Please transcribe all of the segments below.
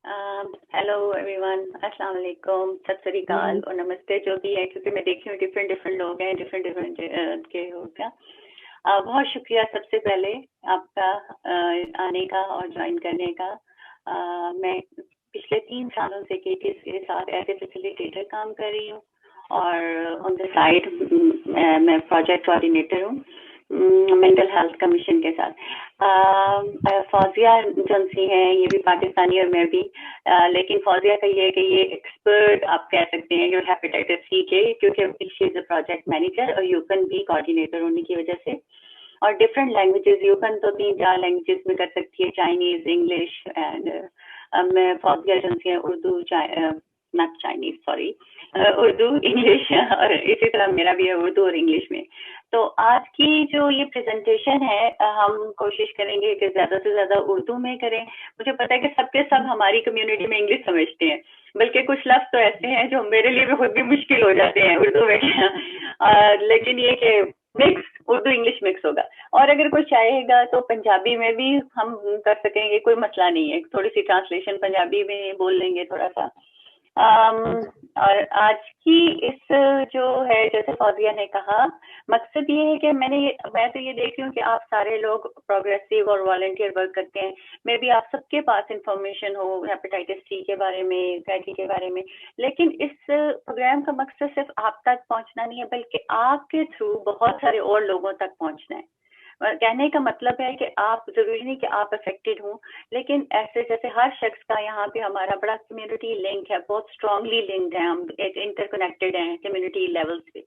Hello everyone, अस्सलाम वालेकुम, सत श्री अकाल और नमस्ते जो भी है, क्योंकि मैं देखी हूँ डिफरेंट लोग हैं, डिफरेंट के हो गया। बहुत शुक्रिया सबसे पहले आपका आने का और ज्वाइन करने का। मैं पिछले 3 सालों से केटीएस के साथ एज ए फैसिलिटेटर काम कर रही हूँ और ऑन द साइड मैं प्रोजेक्ट कोऑर्डिनेटर हूँ मेंटल हेल्थ कमीशन के साथ। फौजिया जोनसी हैं, ये भी पाकिस्तानी और मैं भी, लेकिन फौजिया का ये है कि ये एक्सपर्ट आप कह सकते हैं जो हेपेटाइटिस सी के, क्योंकि she is a project manager और यूकन भी कोऑर्डिनेटर होने की वजह से। और डिफरेंट लैंग्वेजेस, यूकन तो 3-4 लैंग्वेजेस में कर सकती है, चाइनीज, इंग्लिश एंड मैं फौजिया जोनसी है Urdu, not Chinese sorry, Urdu, English और इसी तरह मेरा भी है उर्दू और इंग्लिश में। तो आज की जो ये प्रेजेंटेशन है हम कोशिश करेंगे कि ज़्यादा से ज़्यादा उर्दू में करें। मुझे पता है कि सबके सब हमारी कम्युनिटी में इंग्लिश समझते हैं, बल्कि कुछ लफ्ज़ तो ऐसे हैं जो मेरे लिए भी खुद भी मुश्किल हो जाते हैं उर्दू में लेकिन ये कि मिक्स उर्दू इंग्लिश मिक्स होगा। और अगर कोई चाहेगा तो पंजाबी में भी हम कर सकेंगे, कोई मसला नहीं है, थोड़ी सी ट्रांसलेशन पंजाबी में बोल लेंगे थोड़ा सा। और आज की इस जो है, जैसे फौजिया ने कहा, मकसद ये है कि मैं तो ये देख रही हूँ कि आप सारे लोग प्रोग्रेसिव और वॉलंटियर वर्क करते हैं। मे बी आप सबके पास इंफॉर्मेशन हो हेपेटाइटिस सी के बारे में, कैटी के बारे में, लेकिन इस प्रोग्राम का मकसद सिर्फ आप तक पहुँचना नहीं है, बल्कि आपके थ्रू बहुत सारे और लोगों तक पहुँचना है। कहने का मतलब है कि आप, जरूरी नहीं कि आप अफेक्टेड हों, लेकिन ऐसे जैसे हर शख्स का यहाँ पे हमारा बड़ा कम्युनिटी लिंक है, बहुत स्ट्रांगली लिंक्ड है, हम एक इंटरकनेक्टेड हैं कम्युनिटी लेवल्स पे।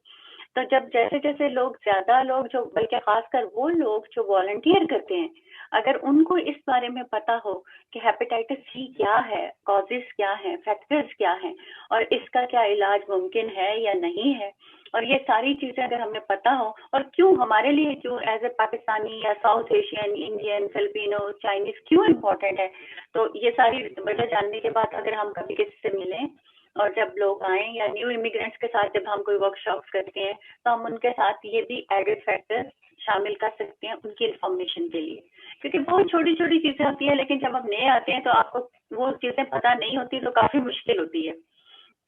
तो जब जैसे जैसे लोग, ज्यादा लोग जो, बल्कि खासकर वो लोग जो वॉलंटियर करते हैं, अगर उनको इस बारे में पता हो कि हेपेटाइटिस सी क्या है, कॉजेस क्या हैं, फैक्टर्स क्या हैं और इसका क्या इलाज मुमकिन है या नहीं है, और ये सारी चीजें अगर हमें पता हो, और क्यों हमारे लिए, क्यों एज ए पाकिस्तानी या south Asian, Indian, Filipino, Chinese क्यों इम्पोर्टेंट है, तो ये सारी वजह जानने के बाद अगर हम कभी किसी से मिलें और जब लोग आएँ या न्यू इमिग्रेंट्स के साथ जब हम कोई वर्कशॉप्स करते हैं, तो हम उनके साथ ये भी एडेड फैक्टर्स शामिल कर सकते हैं उनकी इन्फॉर्मेशन के लिए, क्योंकि बहुत छोटी छोटी चीजें होती हैं, लेकिन जब हम नए आते हैं तो आपको वो चीजें पता नहीं होती, तो काफी मुश्किल होती है।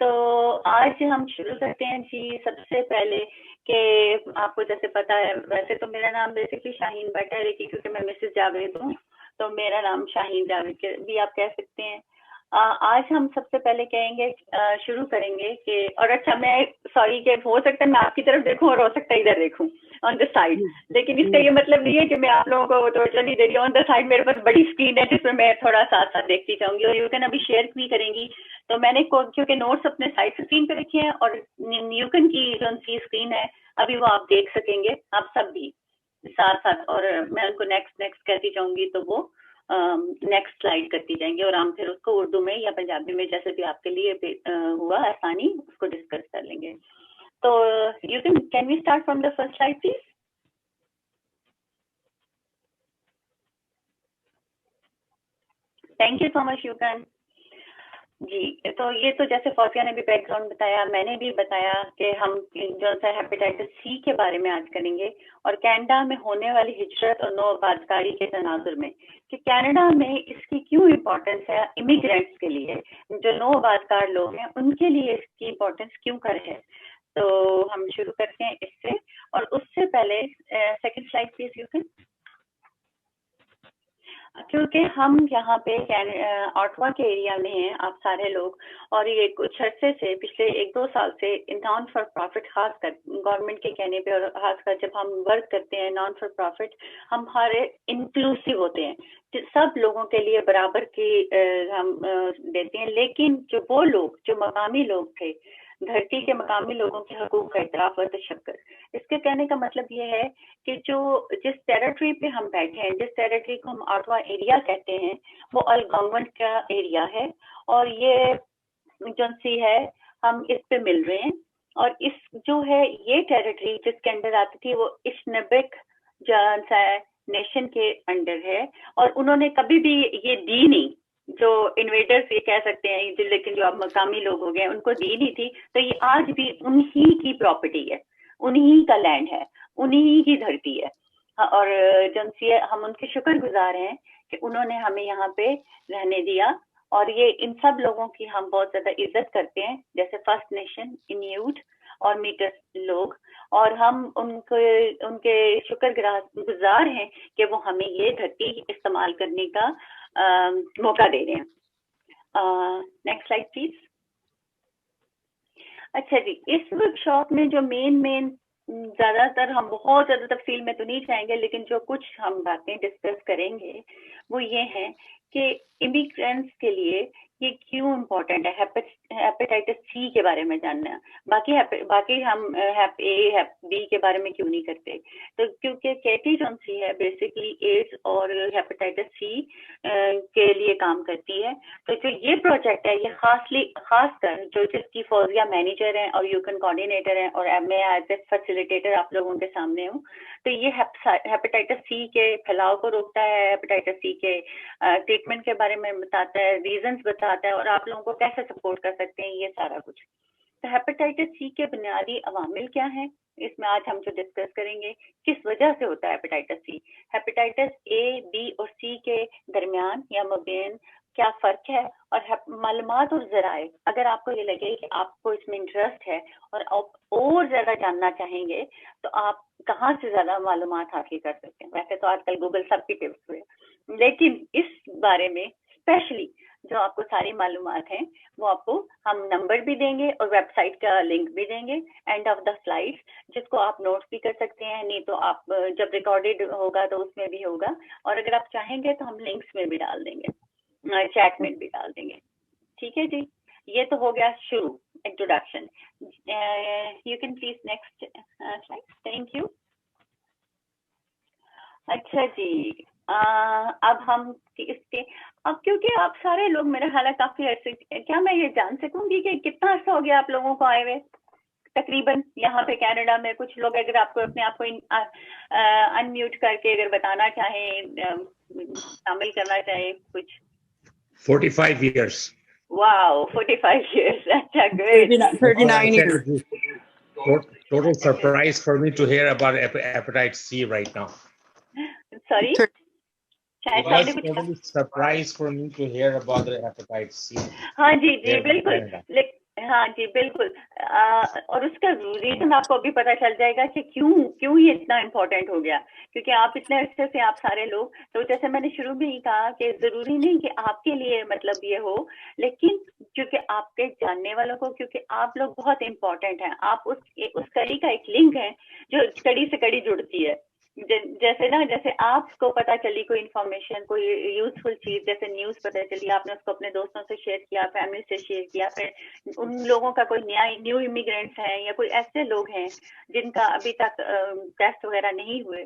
तो आज हम शुरू करते हैं जी। सबसे पहले कि आपको जैसे पता है, वैसे तो मेरा नाम बेसिकली शाहीन भट्ट है, लेकिन क्योंकि मैं मिसेस जावेद हूँ तो मेरा नाम शाहीन जावेद भी आप कह सकते हैं। आज हम सबसे पहले कहेंगे, शुरू करेंगे कि, और अच्छा मैं सॉरी कि हो सकता है मैं आपकी तरफ देखूं और हो सकता है इधर देखूं ऑन द साइड, लेकिन इसका ये मतलब नहीं है कि मैं आप लोगों को टोटली नहीं दे रही हूँ। ऑन द साइड मेरे पास बड़ी स्क्रीन है जिसमें मैं थोड़ा साथ साथ देखती जाऊंगी और यूकन अभी शेयर भी करेंगी, तो मैंने क्योंकि नोट्स अपने साइड स्क्रीन पे रखे हैं और यूकन की जो सी स्क्रीन है अभी वो आप देख सकेंगे, आप सब भी साथ साथ, और मैं उनको नेक्स्ट कहती जाऊंगी तो वो नेक्स्ट स्लाइड करती जाएंगे और हम फिर उसको उर्दू में या पंजाबी में जैसे भी आपके लिए हुआ आसानी उसको डिस्कस कर लेंगे। तो you can we start from the first slide please. Thank you so much यूकन जी। तो ये तो जैसे फौजिया ने भी बैकग्राउंड बताया, मैंने भी बताया कि हम जो सा हेपेटाइटिस सी के बारे में आज करेंगे और कनाडा में होने वाली हिजरत और नौआबादकारी के तनाजुर में, कि कनाडा में इसकी क्यों इम्पोर्टेंस है इमिग्रेंट्स के लिए, जो नौआबादकार लोग हैं उनके लिए इसकी इम्पोर्टेंस क्यों कर है। तो हम शुरू करते हैं इससे, और उससे पहले सेकेंड स्लाइड प्लीज यूकन। क्योंकि हम यहाँ पे ऑटवा के एरिया में हैं आप सारे लोग, और ये कुछ अर्से से, पिछले 1-2 साल से नॉन फॉर प्रॉफिट, खासकर गवर्नमेंट के कहने पे और खासकर जब हम वर्क करते हैं नॉन फॉर प्रॉफिट, हम हमारे इंक्लूसिव होते हैं, सब लोगों के लिए बराबर की हम देते हैं, लेकिन जो वो लोग जो मकामी लोग थे, धरती के मकामी लोगों के हकूक का इतराफ और तशक्कर, इसके कहने का मतलब ये है कि जो जिस टेरिटरी पे हम बैठे हैं, जिस टेरिटरी को हम ऑटवा एरिया कहते हैं, वो अलगोंगन का एरिया है, और ये जो सी है हम इस पे मिल रहे हैं, और इस जो है ये टेरिटरी जिसके अंडर आती थी वो इश्नबिक नेशन के अंडर है, और उन्होंने कभी भी ये दी नहीं, जो इन्वेडर्स ये कह सकते हैं, लेकिन जो अब मकामी लोग हो गए उनको दी नहीं थी, तो ये आज भी उन्हीं की प्रॉपर्टी है, उन्हीं का लैंड है, उन्हीं की धरती है, और जो हम उनके शुक्रगुजार हैं कि उन्होंने हमें यहाँ पे रहने दिया اور یہ ان سب لوگوں کی ہم بہت زیادہ عزت کرتے ہیں, جیسے فرسٹ نیشن, انیوٹ اور میٹس لوگ, اور ہم ان کے شکر گزار ہیں کہ وہ ہمیں یہ دھرتی استعمال کرنے کا موقع دے رہے ہیں. Next slide please. اچھا جی, اس ورک شاپ میں جو مین زیادہ تر, ہم بہت زیادہ تفصیل میں تو نہیں جائیں گے, لیکن جو کچھ ہم باتیں ڈسکس کریں گے وہ یہ ہیں کہ امیگرینٹس کے لیے یہ کیوں امپورٹنٹ ہے, ہیپیٹائٹس سی کے بارے میں جاننا. باقی ہم ہیپ اے ہیپ بی کے بارے میں کیوں نہیں کرتے, تو کیونکہ کیٹی جون سی ہے بیسکلی ایڈز اور ہیپیٹائٹس سی کے لیے کام کرتی ہے. تو جو یہ پروجیکٹ ہے یہ خاص کر جو جس کی فوزیہ مینیجر ہیں اور یوکن کوآرڈینیٹر ہیں, اور میں ایز اے فیسیلیٹیٹر آپ لوگوں کے سامنے ہوں, تو یہ ہیپیٹائٹس سی کے پھیلاؤ کو روکتا ہے, ہیپیٹائٹس سی کے ٹریٹمنٹ کے بارے میں بتاتا ہے, ریزنس بتاتا ہے, اور آپ لوگوں کو کیسے سپورٹ کر سکتے ہیں, یہ سارا کچھ. تو ہیپیٹائٹس سی کے بنیادی عوامل کیا ہیں, اس میں آج ہم جو ڈسکس کریں گے, کس وجہ سے ہوتا ہے hepatitis C, hepatitis A B اور سی کے درمیان یا مابین کیا فرق ہے, اور معلومات اور ذرائع, اگر آپ کو یہ لگے کہ آپ کو اس میں انٹرسٹ ہے اور آپ اور زیادہ جاننا چاہیں گے تو آپ کہاں سے زیادہ معلومات حاصل کر سکتے ہیں. ویسے تو آج کل گوگل سب کی ٹپس ہوئے, لیکن اس بارے میں اسپیشلی جو آپ کو ساری معلومات ہیں وہ آپ کو ہم نمبر بھی دیں گے اور ویب سائٹ کا لنک بھی دیں گے اینڈ آف دا سلائڈ, جس کو آپ نوٹ بھی کر سکتے ہیں, نہیں تو آپ جب ریکارڈیڈ ہوگا تو اس میں بھی ہوگا, اور اگر آپ چاہیں گے تو ہم لنکس میں بھی ڈال دیں گے, چیٹ میں بھی ڈال دیں گے. ٹھیک ہے جی, یہ تو ہو گیا شروع, introduction. You can please next slide. Thank you. اچھا جی, اب ہم اس کے, اب کیونکہ آپ سارے لوگ میرا خیال ہے کافی عرصے, کیا میں یہ جان سکوں گی کہ کتنا عرصہ ہو گیا آپ لوگوں کو آئے ہوئے تقریباً یہاں پہ کینیڈا میں؟ کچھ لوگ اگر آپ کو اپنے آپ کو انمیوٹ کر کے اگر بتانا چاہیں, شامل کرنا چاہیں کچھ. 45 years. Wow, 45 years. اچھا, great. 39 years. Total surprise for me to hear about hepatitis C right now. Sorry? It was totally surprise for me to hear about the hepatitis C. ہاں جی جی بالکل, ہاں جی بالکل, اور اس کا ریزن آپ کو ابھی پتہ چل جائے گا کہ کیوں یہ اتنا امپورٹنٹ ہو گیا, کیونکہ آپ اتنے عرصے سے آپ سارے لوگ, تو جیسے میں نے شروع میں ہی کہا کہ ضروری نہیں کہ آپ کے لیے مطلب یہ ہو, لیکن کیونکہ آپ کے جاننے والوں کو, کیونکہ آپ لوگ بہت امپورٹنٹ ہیں, آپ اس کڑی کا ایک لنک ہے جو کڑی سے کڑی جڑتی ہے. جیسے آپ کو پتہ چلی کوئی انفارمیشن, کوئی یوزفل چیز, جیسے نیوز پتہ چلی, آپ نے اس کو اپنے دوستوں سے شیئر کیا, فیملی سے شیئر کیا, پھر ان لوگوں کا کوئی نیو امیگرینٹس ہیں یا کوئی ایسے لوگ ہیں جن کا ابھی تک ٹیسٹ وغیرہ نہیں ہوئے,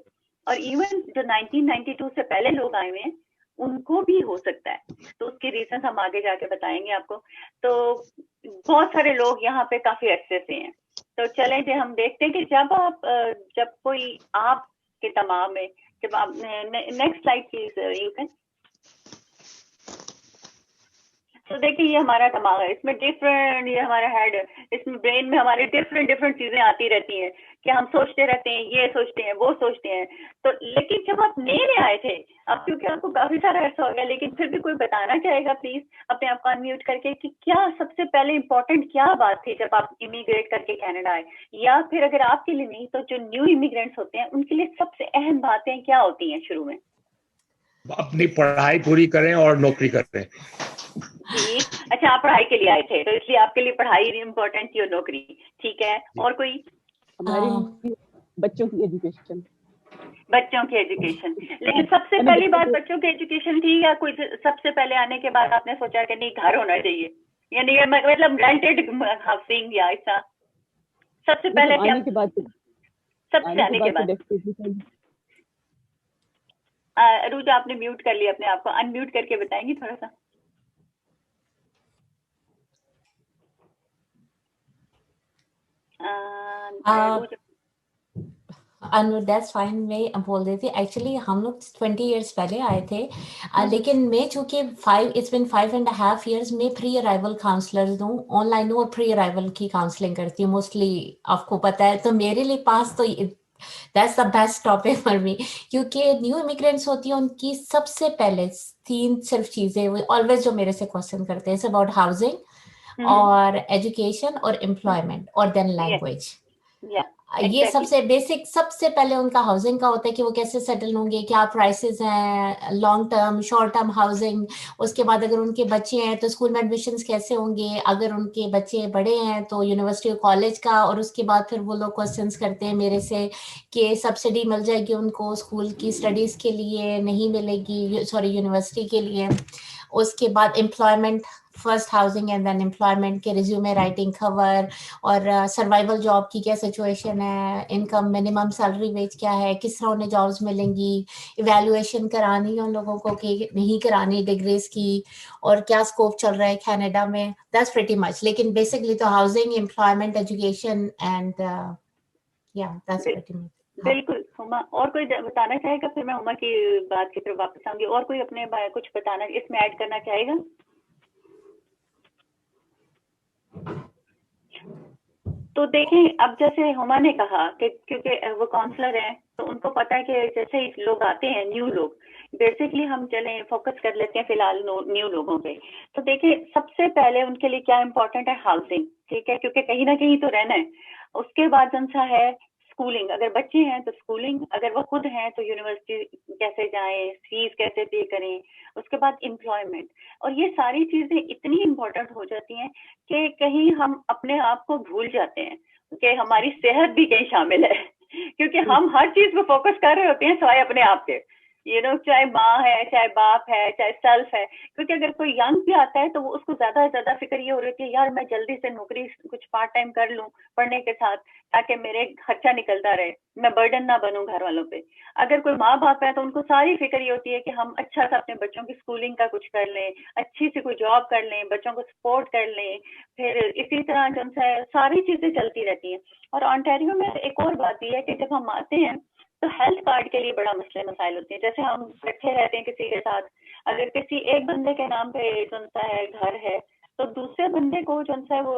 اور ایون جو 1992 سے پہلے لوگ آئے ہوئے ہیں ان کو بھی ہو سکتا ہے, تو اس کی ریزن ہم آگے جا کے بتائیں گے آپ کو. تو بہت سارے لوگ یہاں پہ کافی عرصے سے ہیں. تو چلیں جی, ہم دیکھتے ہیں کہ جب کوئی آپ کے تمام میں, جب آپ next slide please you can. تو دیکھیں یہ ہمارا دماغ ہے, اس میں ڈفرینٹ, یہ ہمارا ہیڈ ہے, اس میں برین میں ہمارے ڈفرینٹ چیزیں آتی رہتی ہیں کہ ہم سوچتے رہتے ہیں, یہ سوچتے ہیں, وہ سوچتے ہیں. تو لیکن جب آپ نئے آئے تھے, اب کیونکہ آپ کو کافی سارا عرصہ ہو گیا, لیکن پھر بھی کوئی بتانا چاہے گا پلیز اپنے آپ کو انمیوٹ کر کے کہ کیا سب سے پہلے امپورٹنٹ کیا بات تھی جب آپ امیگریٹ کر کے کینیڈا آئے, یا پھر اگر آپ کے لیے نہیں تو جو نیو امیگرینٹس ہوتے ہیں ان کے لیے سب سے اہم باتیں کیا ہوتی ہیں شروع میں؟ اپنی پڑھائی پوری کریں اور نوکری کریں. ٹھیک, اچھا آپ پڑھائی کے لیے آئے تھے تو اس لیے آپ کے لیے پڑھائی امپورٹنٹ تھی اور نوکری, ٹھیک ہے. اور کوئی؟ ہماری بچوں کی ایجوکیشن. بچوں کی ایجوکیشن, لیکن سب سے پہلی بات بچوں کی ایجوکیشن تھی, یا کوئی سب سے پہلے آنے کے بعد آپ نے سوچا کہ نہیں گھر ہونا چاہیے, یعنی مطلب رینٹڈ ہاؤسنگ یا ایسا سب سے پہلے آنے کے بعد, سب سے آنے کے بعد؟ روجا آپ نے میوٹ کر لیا اپنے آپ کو, ان میوٹ کر کے بتائیں گی تھوڑا سا. That's fine. میں بول رہی تھی ایکچولی ہم لوگ 20 ایئرس پہلے آئے تھے, لیکن میں چونکہ it's been 5.5 years میں پری ارائیول کاؤنسلر ہوں, آن لائن ہوں, اور پری ارائیول کی کاؤنسلنگ کرتی ہوں موسٹلی, آپ کو پتہ ہے. تو میرے لیے پاس تو That's the best topic for me. क्योंकि न्यू इमिग्रेंट्स होती हैं, उनकी सबसे पहले 3 सिर्फ चीजें वो ऑलवेज जो मेरे से क्वेश्चन करते हैं, इट्स अबाउट हाउसिंग और एजुकेशन और एम्प्लॉयमेंट और देन लैंग्वेज. ये सबसे बेसिक, सबसे पहले उनका हाउसिंग का होता है कि वो कैसे सेटल होंगे, क्या प्राइसेस हैं, long term, short term housing. उसके बाद अगर उनके बच्चे हैं तो स्कूल में एडमिशन्स कैसे होंगे, अगर उनके बच्चे बड़े हैं तो यूनिवर्सिटी और कॉलेज का. और उसके बाद फिर वो लोग क्वेश्चंस करते हैं मेरे से कि सब्सिडी मिल जाएगी उनको स्कूल की स्टडीज़ के लिए, नहीं मिलेगी, सॉरी यूनिवर्सिटी के लिए. उसके बाद employment, first housing and then employment के रिज्यूमे राइटिंग, कवर, और सर्वाइवल जॉब की क्या सिचुएशन है, इनकम, मिनिमम सैलरी वेज क्या है, किस तरह उन्हें जॉब्स मिलेंगी, इवैल्यूएशन करानी है उन लोगों को कि नहीं करानी डिग्रीज की, और क्या स्कोप चल रहा है कनाडा में. That's pretty much. लेकिन बेसिकली तो हाउसिंग, एम्प्लॉयमेंट, एजुकेशन एंड या दैट्स प्रीटी मच. बिल्कुल. हुमा और कोई बताना चाहेगा? फिर मैं हुमा की बात की तरफ वापस आऊंगी. और कोई अपने कुछ बताना इसमें ऐड करना चाहेगा? तो देखें, अब जैसे हुमा ने कहा कि क्योंकि वो काउंसलर हैं तो उनको पता है कि जैसे ही लोग आते हैं, न्यू लोग, बेसिकली हम चलें फोकस कर लेते हैं फिलहाल न्यू लोगों पे. तो देखें, सबसे पहले उनके लिए क्या इम्पोर्टेंट है? हाउसिंग. ठीक है, क्योंकि कहीं ना कहीं तो रहना है. उसके बाद कौन सा है? स्कूलिंग. अगर बच्चे हैं तो स्कूलिंग, अगर वो खुद हैं तो यूनिवर्सिटी कैसे जाएं, फीस कैसे पे करें. उसके बाद एम्प्लॉयमेंट. और ये सारी चीजें इतनी इम्पोर्टेंट हो जाती हैं कि कहीं हम अपने आप को भूल जाते हैं कि हमारी सेहत भी कहीं शामिल है. क्योंकि हम हर चीज पे फोकस कर रहे होते हैं सिवाय अपने आप के. चाहे माँ है, चाहे बाप है, चाहे सेल्फ है. क्योंकि अगर कोई यंग भी आता है तो वो उसको ज्यादा से ज्यादा फिक्र ये हो रही है यार मैं जल्दी से नौकरी कुछ पार्ट टाइम कर लूं पढ़ने के साथ, ताकि मेरे खर्चा निकलता रहे, मैं बर्डन ना बनूं घर वालों पे. अगर कोई माँ बाप है तो उनको सारी फिक्र ये होती है कि हम अच्छा सा अपने बच्चों की स्कूलिंग का कुछ कर लें, अच्छी सी कोई जॉब कर लें, बच्चों को सपोर्ट कर लें. फिर इसी तरह जो है सारी चीजें चलती रहती हैं. और ऑन्टेरियो में एक और बात भी है कि जब हम आते हैं तो हेल्थ कार्ड के लिए बड़ा मसले मसाइल होते हैं. जैसे हम बैठे रहते हैं किसी के साथ, अगर किसी एक बंदे के नाम पे जो है घर है तो दूसरे बंदे को जो है वो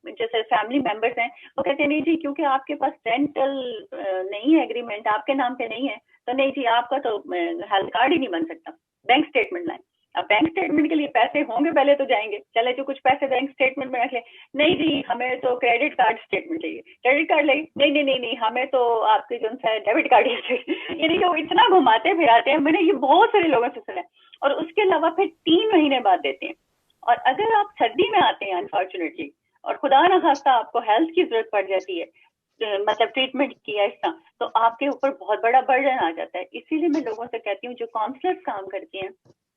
जैसे फैमिली मेंबर्स हैं वो कहते हैं नहीं जी क्योंकि आपके पास रेंटल नहीं है, एग्रीमेंट आपके नाम पे नहीं है, तो नहीं जी आपका तो हेल्थ कार्ड ही नहीं बन सकता. बैंक स्टेटमेंट लाएं. अब बैंक स्टेटमेंट के लिए पैसे होंगे पहले तो जाएंगे, चले जो कुछ पैसे बैंक स्टेटमेंट में रख ले. नहीं जी हमें तो क्रेडिट कार्ड स्टेटमेंट चाहिए, क्रेडिट कार्ड ले. नहीं नहीं नहीं नहीं हमें तो आपके जो है डेबिट कार्ड चाहिए. यानी कि इतना घुमाते फिराते हैं. मैंने ये बहुत सारे लोगों से सुना है. और उसके अलावा फिर 3 महीने बाद देते हैं. और अगर आप सर्दी में आते हैं अनफॉर्चुनेटली और खुदा न खास्ता आपको हेल्थ की जरूरत पड़ जाती है, मतलब ट्रीटमेंट किया इस तरह, तो आपके ऊपर बहुत बड़ा बर्डन आ जाता है. इसीलिए मैं लोगों से कहती हूँ जो काउंसलर्स काम करती हैं,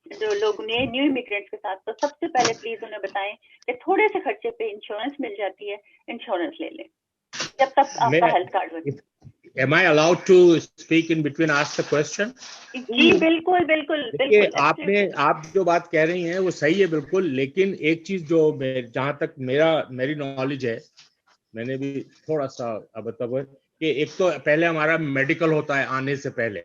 जो लोग न्यू इमिग्रेंट्स के साथ, तो सबसे पहले प्लीज उन्हें बताएं कि थोड़े से खर्चे पे इंश्योरेंस मिल जाती है, इंश्योरेंस ले लें जब तक आपका हेल्थ कार्ड बने. Am I allowed to speak in between, ask the question? जी बिल्कुल बिल्कुल बिल्कुल. आप जो बात कह रही हैं वो सही है बिल्कुल, लेकिन एक चीज जो जहां तक मेरी नॉलेज है, मैंने भी थोड़ा सा बताया कि एक तो पहले हमारा मेडिकल होता है आने से पहले,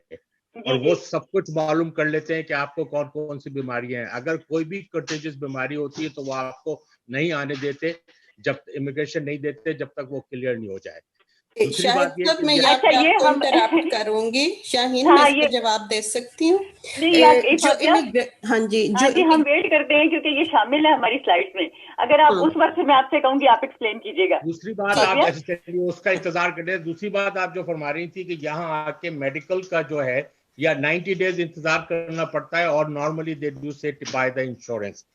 और वो सब कुछ मालूम कर लेते हैं कि आपको कौन कौन सी बीमारियां हैं. अगर कोई भी कंटेजियस बीमारी होती है तो वो आपको नहीं आने देते, जब इमिग्रेशन नहीं देते जब तक वो क्लियर नहीं हो जाए. दूसरी बात ये मैं आपको इंटरप्ट करूंगी. शाहीन मैं इसका जवाब दे सकती हूँ. हाँ जी हम वेट करते हैं क्योंकि ये शामिल है हमारी स्लाइड्स में. अगर आप उस वक्त मैं आपसे कहूंगी आप एक्सप्लेन कीजिएगा. दूसरी बात आप उसका इंतजार कर रहे हैं. दूसरी बात आप जो फरमा रही थी कि यहाँ आके मेडिकल का जो है या 90 डेज इंतजार करना पड़ता है, और नॉर्मली दे डू से by the insurance.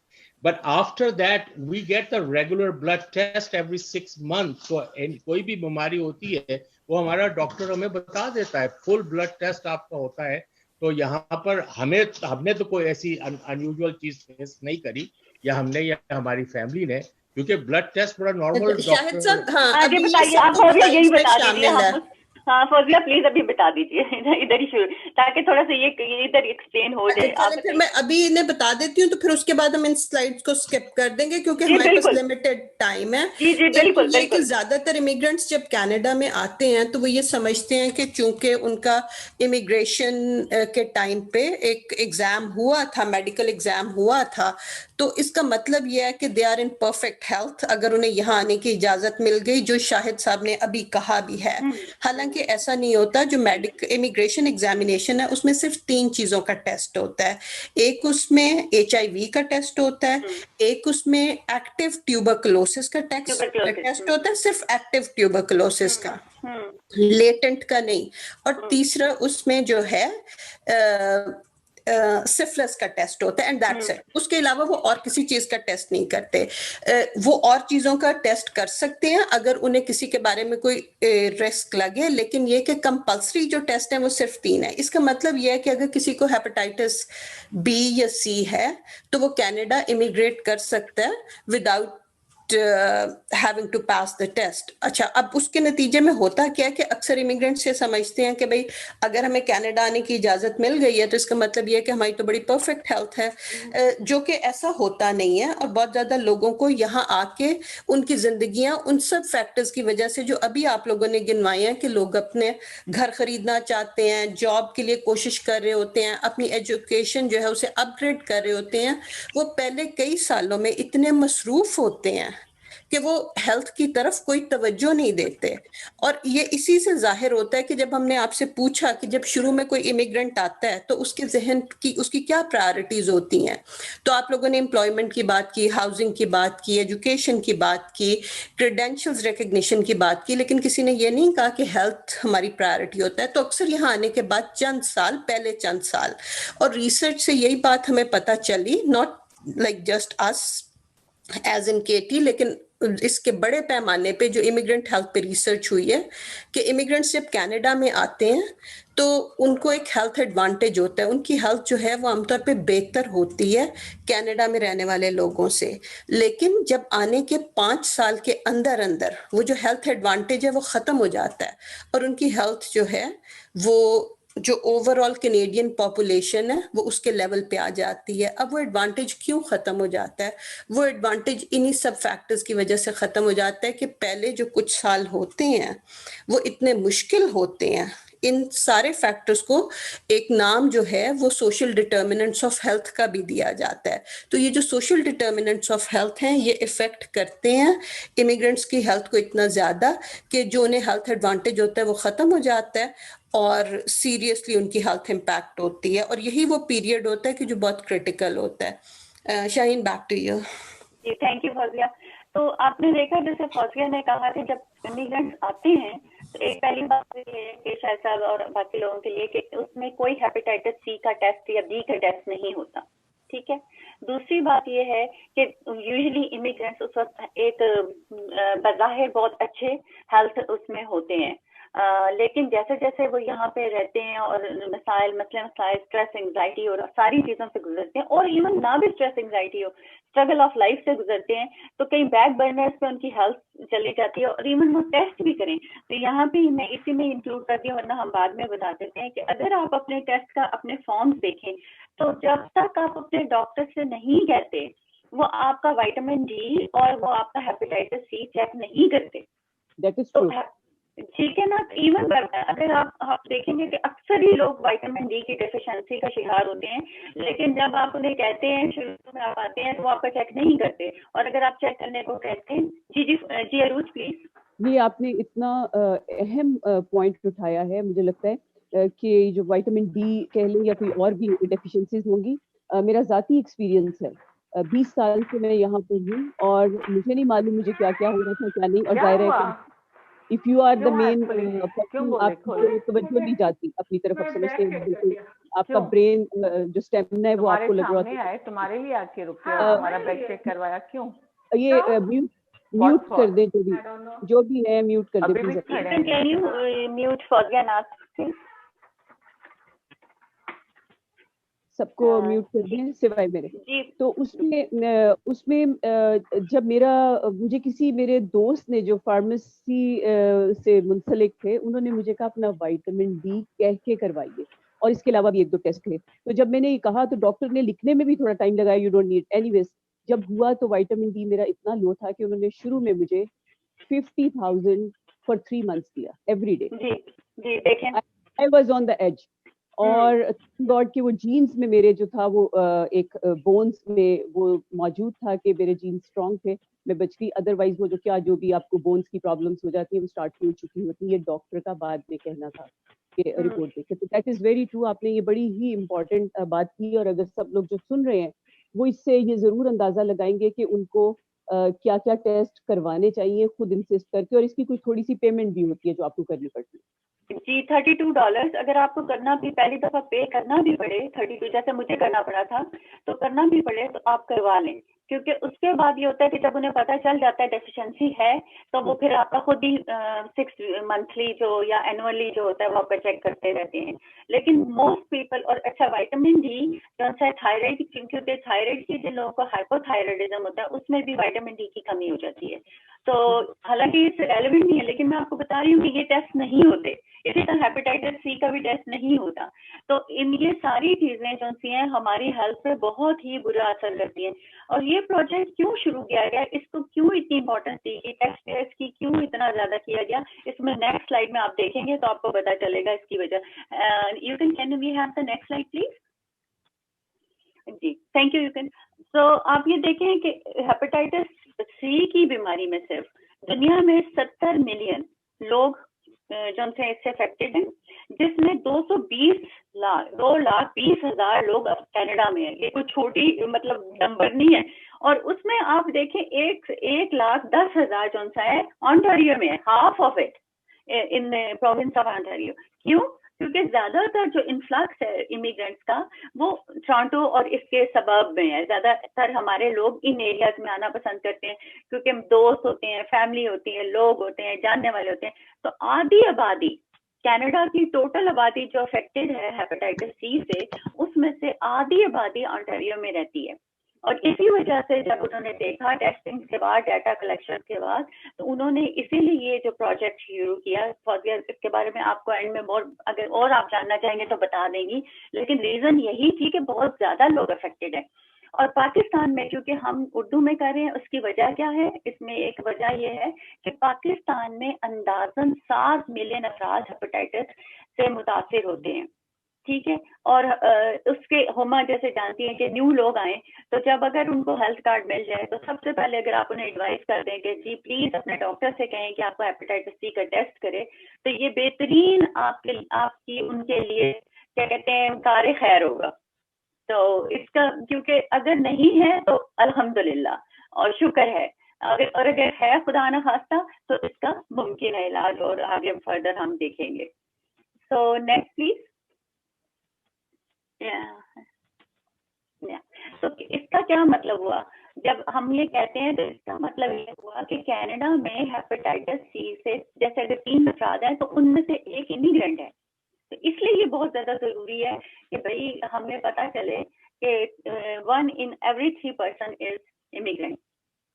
But after that, we get the regular blood test every 6 months. So कोई भी बीमारी होती है वो हमारा डॉक्टर हमें बता देता है. फुल ब्लड टेस्ट आपका होता है. तो यहाँ पर हमने तो कोई ऐसी अनयूजुअल चीज फेस नहीं करी, या हमने या हमारी फैमिली ने, क्योंकि ब्लड टेस्ट बड़ा नॉर्मल. शाहिद साहब आगे बताइए, आप यही बता दीजिए. हाँ फौजिया प्लीज अभी बता दीजिए इधर ही शुरू, ताकि थोड़ा सा ये इधर एक्सप्लेन हो जाए. फिर मैं अभी इन्हें बता देती हूँ, तो फिर उसके बाद हम इन स्लाइड्स को स्किप कर देंगे क्योंकि हमारे पास लिमिटेड टाइम है. बिल्कुल. ज्यादातर इमिग्रेंट्स जब कनाडा में आते हैं तो वो ये समझते हैं कि चूंकि उनका इमिग्रेशन के टाइम पे एक एग्जाम हुआ था, मेडिकल एग्जाम हुआ था, तो इसका मतलब यह है कि they are in perfect health अगर उन्हें यहाँ आने की इजाजत मिल गई, जो शाहिद साहब ने अभी कहा भी है. हालांकि کہ ایسا نہیں ہوتا. جو امیگریشن ایگزامینیشن ہے اس میں صرف 3 چیزوں کا ٹیسٹ ہوتا ہے. ایک اس میں HIV کا ٹیسٹ ہوتا ہے, ایک اس میں ایکٹیو ٹیوبرکلوسس کا ٹیسٹ ہوتا ہے, صرف ایکٹیو ٹیوبرکلوسس کا, لیٹنٹ کا نہیں, اور تیسرا اس میں جو ہے سفلس کا ٹیسٹ ہوتا ہے, اینڈ دیٹس اٹ. اس کے علاوہ وہ اور کسی چیز کا ٹیسٹ نہیں کرتے. وہ اور چیزوں کا ٹیسٹ کر سکتے ہیں اگر انہیں کسی کے بارے میں کوئی رسک لگے, لیکن یہ کہ کمپلسری جو ٹیسٹ ہیں وہ صرف 3 ہیں. اس کا مطلب یہ ہے کہ اگر کسی کو ہیپاٹائٹس B یا C ہے تو وہ کینیڈا امیگریٹ کر سکتا ہے without having to pass the test. اچھا, اب اس کے نتیجے میں ہوتا کیا ہے کہ اکثر امیگرینٹس یہ سمجھتے ہیں کہ بھئی اگر ہمیں کینیڈا آنے کی اجازت مل گئی ہے تو اس کا مطلب یہ ہے کہ ہماری تو بڑی پرفیکٹ ہیلتھ ہے, جو کہ ایسا ہوتا نہیں ہے. اور بہت زیادہ لوگوں کو یہاں آ کے ان کی زندگیاں ان سب فیکٹرز کی وجہ سے جو ابھی آپ لوگوں نے گنوائے ہیں کہ لوگ اپنے گھر خریدنا چاہتے ہیں, جاب کے لیے کوشش کر رہے ہوتے ہیں, اپنی ایجوکیشن جو ہے اسے اپ گریڈ کر رہے ہوتے ہیں, وہ پہلے کئی سالوں میں اتنے مصروف ہوتے ہیں کہ وہ ہیلتھ کی طرف کوئی توجہ نہیں دیتے. اور یہ اسی سے ظاہر ہوتا ہے کہ جب ہم نے آپ سے پوچھا کہ جب شروع میں کوئی امیگرینٹ آتا ہے تو اس کے ذہن کی اس کی کیا پرائرٹیز ہوتی ہیں, تو آپ لوگوں نے امپلائمنٹ کی بات کی, ہاؤسنگ کی بات کی, ایجوکیشن کی بات کی, کریڈینشلز ریکگنیشن کی بات کی, لیکن کسی نے یہ نہیں کہا کہ ہیلتھ ہماری پرائرٹی ہوتا ہے. تو اکثر یہاں آنے کے بعد چند سال اور ریسرچ سے یہی بات ہمیں پتہ چلی, ناٹ لائک جسٹ اس ایز ان کیٹی, لیکن اس کے بڑے پیمانے پہ جو امیگرینٹ ہیلتھ پہ ریسرچ ہوئی ہے کہ امیگرینٹس جب کینیڈا میں آتے ہیں تو ان کو ایک ہیلتھ ایڈوانٹیج ہوتا ہے, ان کی ہیلتھ جو ہے وہ عام طور پہ بہتر ہوتی ہے کینیڈا میں رہنے والے لوگوں سے. لیکن جب آنے کے 5 سال کے اندر وہ جو ہیلتھ ایڈوانٹیج ہے وہ ختم ہو جاتا ہے, اور ان کی ہیلتھ جو ہے وہ جو اوور آل کینیڈین پاپولیشن ہے وہ اس کے لیول پہ آ جاتی ہے. اب وہ ایڈوانٹیج کیوں ختم ہو جاتا ہے؟ وہ ایڈوانٹیج انہی سب فیکٹرز کی وجہ سے ختم ہو جاتا ہے کہ پہلے جو کچھ سال ہوتے ہیں وہ اتنے مشکل ہوتے ہیں. ان سارے فیکٹرز کو ایک نام جو ہے وہ سوشل ڈٹرمننٹس آف ہیلتھ کا بھی دیا جاتا ہے. تو یہ جو سوشل ڈٹرمننٹس آف ہیلتھ ہیں یہ افیکٹ کرتے ہیں امیگرینٹس کی ہیلتھ کو اتنا زیادہ کہ جو انہیں ہیلتھ ایڈوانٹیج ہوتا ہے وہ ختم ہو جاتا ہے اور سیریسلی ان کی ہیلتھ امپیکٹ ہوتی ہے. اور یہی وہ پیریڈ ہوتا ہے کہ جو بہت کریٹیکل ہوتا ہے. Shaheen, back to you. جی, تھینک یو فوزیہ. تو آپ نے دیکھا جیسے فوزیہ نے کہا کہ جب امیگرینٹس آتے ہیں تو ایک پہلی بات یہ ہے کہ شاید صاحب اور باقی لوگوں کے لیے کہ اس میں کوئی ہیپیٹائٹس C کا ٹیسٹ یا B کا ٹیسٹ نہیں ہوتا. ٹھیک ہے. دوسری بات یہ ہے کہ یوزلی امیگرینٹس اس وقت ایک بظاہر بہت اچھے ہیلتھ اس میں ہوتے ہیں, لیکن جیسے جیسے وہ یہاں پہ رہتے ہیں اور مسائل اسٹریس انگزائٹی اور ساری چیزوں سے گزرتے ہیں, اور ایون نہ بھی stress anxiety who, struggle of life سے گزرتے ہیں, تو کئی بیک برنرز پہ ان کی ہیلتھ چلی جاتی ہے. اور ایون وہ ٹیسٹ بھی کریں تو یہاں پہ میں اسی میں انکلوڈ کرتی ہوں, ورنہ ہم بعد میں بتا دیتے ہیں کہ اگر آپ اپنے ٹیسٹ کا اپنے فارمز دیکھیں تو جب تک آپ اپنے ڈاکٹر سے نہیں کہتے وہ آپ کا وائٹامن ڈی اور وہ آپ کا ہیپیٹائٹس C چیک نہیں کرتے. ٹھیک ہے نا. ایون اگر آپ دیکھیں گے کہ اکثر ہی لوگ وائٹامن ڈی کی ڈیفیشنسی کا شکار ہوتے ہیں, لیکن جب آپ انہیں کہتے ہیں شروع میں آپ آتے ہیں تو وہ آپ کا چیک نہیں کرتے, اور اگر آپ چیک کرنے کو کہتے ہیں جی عروج پلیز. یہ آپ نے اتنا اہم پوائنٹ اٹھایا ہے. مجھے لگتا ہے کہ جو وائٹامن ڈی کہہ لیں یا کوئی اور بھی ڈیفیشنسیز ہوں گی, میرا ذاتی ایکسپیرینس ہے. 20 سال سے میں یہاں پہ ہوں اور مجھے نہیں معلوم مجھے کیا کیا ہو رہا تھا کیا نہیں. اور ظاہر ہے کہ if you are the main person, آپ کو توجہ نہیں جاتی اپنی طرف. آپ سمجھتے ہیں بالکل آپ کا برین جو اسٹیمنا ہے وہ آپ کو لگ رہا ہے تمہارے لیے آ کے رکے ہمارا بیک چیک کروایا کیوں. یہ میوٹ کر دیں, جو بھی ہے میوٹ کر دیں پلیز. میوٹ فوزیہ ناز سب کو میوٹ کر دیں سوائے میرے. تو اس میں جب مجھے کسی میرے دوست نے جو فارمیسی سے منسلک تھے, انہوں نے مجھے کہا اپنا وائٹامن ڈی کہہ کے کروائیے, اور اس کے علاوہ بھی 1-2 ٹیسٹ کرے. تو جب میں نے یہ کہا تو ڈاکٹر نے لکھنے میں بھی تھوڑا ٹائم لگایا, یو ڈونٹ نیڈ اینی ویز. جب ہوا تو وائٹامن ڈی میرا اتنا لو تھا کہ انہوں نے شروع میں مجھے 50,000 for 3 months دیا every day. I was on the edge. اور گاڈ کے وہ جینس میں میرے جو تھا وہ ایک بونس میں وہ موجود تھا کہ میرے جینس اسٹرانگ تھے, میں بچ گئی. ادروائز وہ جو بھی آپ کو بونس کی پرابلمس ہو جاتی ہیں وہ اسٹارٹ ہو چکی ہوتی ہیں. یہ ڈاکٹر کا بعد میں کہنا تھا کہ رپورٹ دیکھے. تو دیٹ از ویری ٹرو, آپ نے یہ بڑی ہی امپورٹنٹ بات کی. اور اگر سب لوگ جو سن رہے ہیں وہ اس سے یہ ضرور اندازہ لگائیں گے کہ ان کو کیا کیا ٹیسٹ کروانے چاہیے خود انسسٹ کر کے, اور اس کی کوئی تھوڑی سی پیمنٹ بھی ہوتی ہے جو آپ کو کرنی پڑتی ہے. جی $32 اگر آپ کو کرنا بھی, پہلی دفعہ پے کرنا بھی پڑے 32, جیسے مجھے کرنا پڑا تھا, تو کرنا بھی پڑے تو آپ کروا لیں. کیونکہ اس کے بعد یہ ہوتا ہے کہ جب انہیں پتہ چل جاتا ہے ڈیفیشنسی ہے, تو وہ پھر آپ کا خود ہی 6 منتھلی جو یا اینولی جو ہوتا ہے وہ آپ کا چیک کرتے رہتے ہیں. لیکن موسٹ پیپل, اور اچھا وائٹامن ڈی جو ہے تھائرائڈ, کیونکہ تھائرائڈ کی جن لوگوں کو ہائپو تھائرائڈزم ہوتا ہے اس میں بھی وائٹامن ڈی کی کمی ہو جاتی ہے. تو حالانکہ اس ریلیونٹ نہیں ہے, لیکن میں آپ کو بتا رہی ہوں کہ یہ ٹیسٹ نہیں ہوتے. اسی طرح ہیپیٹائٹس سی کا بھی ٹیسٹ نہیں ہوتا. تو یہ ساری چیزیں جو سی ہیں ہماری ہیلتھ پہ بہت ہی برا اثر کرتی ہیں. اور یہ پروجیکٹ کیوں شروع کیا گیا, اس کو کیوں اتنی امپورٹنس دی گئی, ٹیسٹ کی کیوں اتنا زیادہ کیا گیا, اس میں نیکسٹ سلائڈ میں آپ دیکھیں گے تو آپ کو پتا چلے گا اس کی وجہ. You can we have the next slide please. جی thank you. You can. So آپ یہ دیکھیں کہ ہیپیٹائٹس سی کی بیماری میں صرف دنیا میں 70 ملین لوگ جو سے اس سے افیکٹڈ ہیں, جس میں 2,20,000 لوگ کینیڈا میں ہیں. یہ کوئی چھوٹی مطلب نمبر نہیں ہے. اور اس میں آپ دیکھیں 1,10,000 جو ہے آنٹاریو میں ہے, half of it in province of Ontario. کیوں؟ کیونکہ زیادہ تر جو انفلکس ہے امیگرینٹس کا وہ ٹورانٹو اور اس کے سبب میں ہے. زیادہ تر ہمارے لوگ ان ایریاز میں آنا پسند کرتے ہیں کیونکہ دوست ہوتے ہیں, فیملی ہوتی ہے, لوگ ہوتے ہیں, جاننے والے ہوتے ہیں. تو آدھی آبادی, کینیڈا کی ٹوٹل آبادی جو افیکٹڈ ہے ہیپیٹائٹس سی سے, اس میں سے آدھی آبادی آنٹاریو میں رہتی ہے. اور اسی وجہ سے جب انہوں نے دیکھا ٹیسٹنگ کے بعد, ڈیٹا کلیکشن کے بعد, تو انہوں نے اسی لیے یہ جو پروجیکٹ شروع کیا. اس کے بارے میں آپ کو اینڈ میں اگر اور آپ جاننا چاہیں گے تو بتا دیں گی, لیکن ریزن یہی تھی کہ بہت زیادہ لوگ افیکٹڈ ہیں. اور پاکستان میں کیونکہ ہم اردو میں کر رہے ہیں, اس کی وجہ کیا ہے؟ اس میں ایک وجہ یہ ہے کہ پاکستان میں اندازاً 7 ملین افراد ہیپیٹائٹس سے متاثر ہوتے ہیں. ٹھیک ہے. اور اس کے ہما جیسے جانتی ہیں کہ نیو لوگ آئیں تو جب اگر ان کو ہیلتھ کارڈ مل جائے تو سب سے پہلے اگر آپ انہیں ایڈوائز کر دیں کہ جی پلیز اپنے ڈاکٹر سے کہیں کہ آپ کو ہیپیٹائٹس سی کا ٹیسٹ کرے, تو یہ بہترین آپ کی ان کے لیے کیا کہتے ہیں کار خیر ہوگا. تو اس کا کیونکہ اگر نہیں ہے تو الحمدللہ اور شکر ہے, اگر ہے خدا نہ خواستہ تو اس کا ممکن ہے علاج, اور آگے فردر ہم دیکھیں گے. So next please. تو اس کا کیا مطلب ہوا جب ہم یہ کہتے ہیں؟ تو اس کا مطلب یہ ہوا کہ کینیڈا میں ہیپیٹائٹس سی سے جیسے اگر 3 افراد ہیں تو ان میں سے ایک امیگرینٹ ہے. تو اس لیے یہ بہت زیادہ ضروری ہے کہ بھائی ہمیں پتہ چلے کہ 1 in every 3 person is immigrant.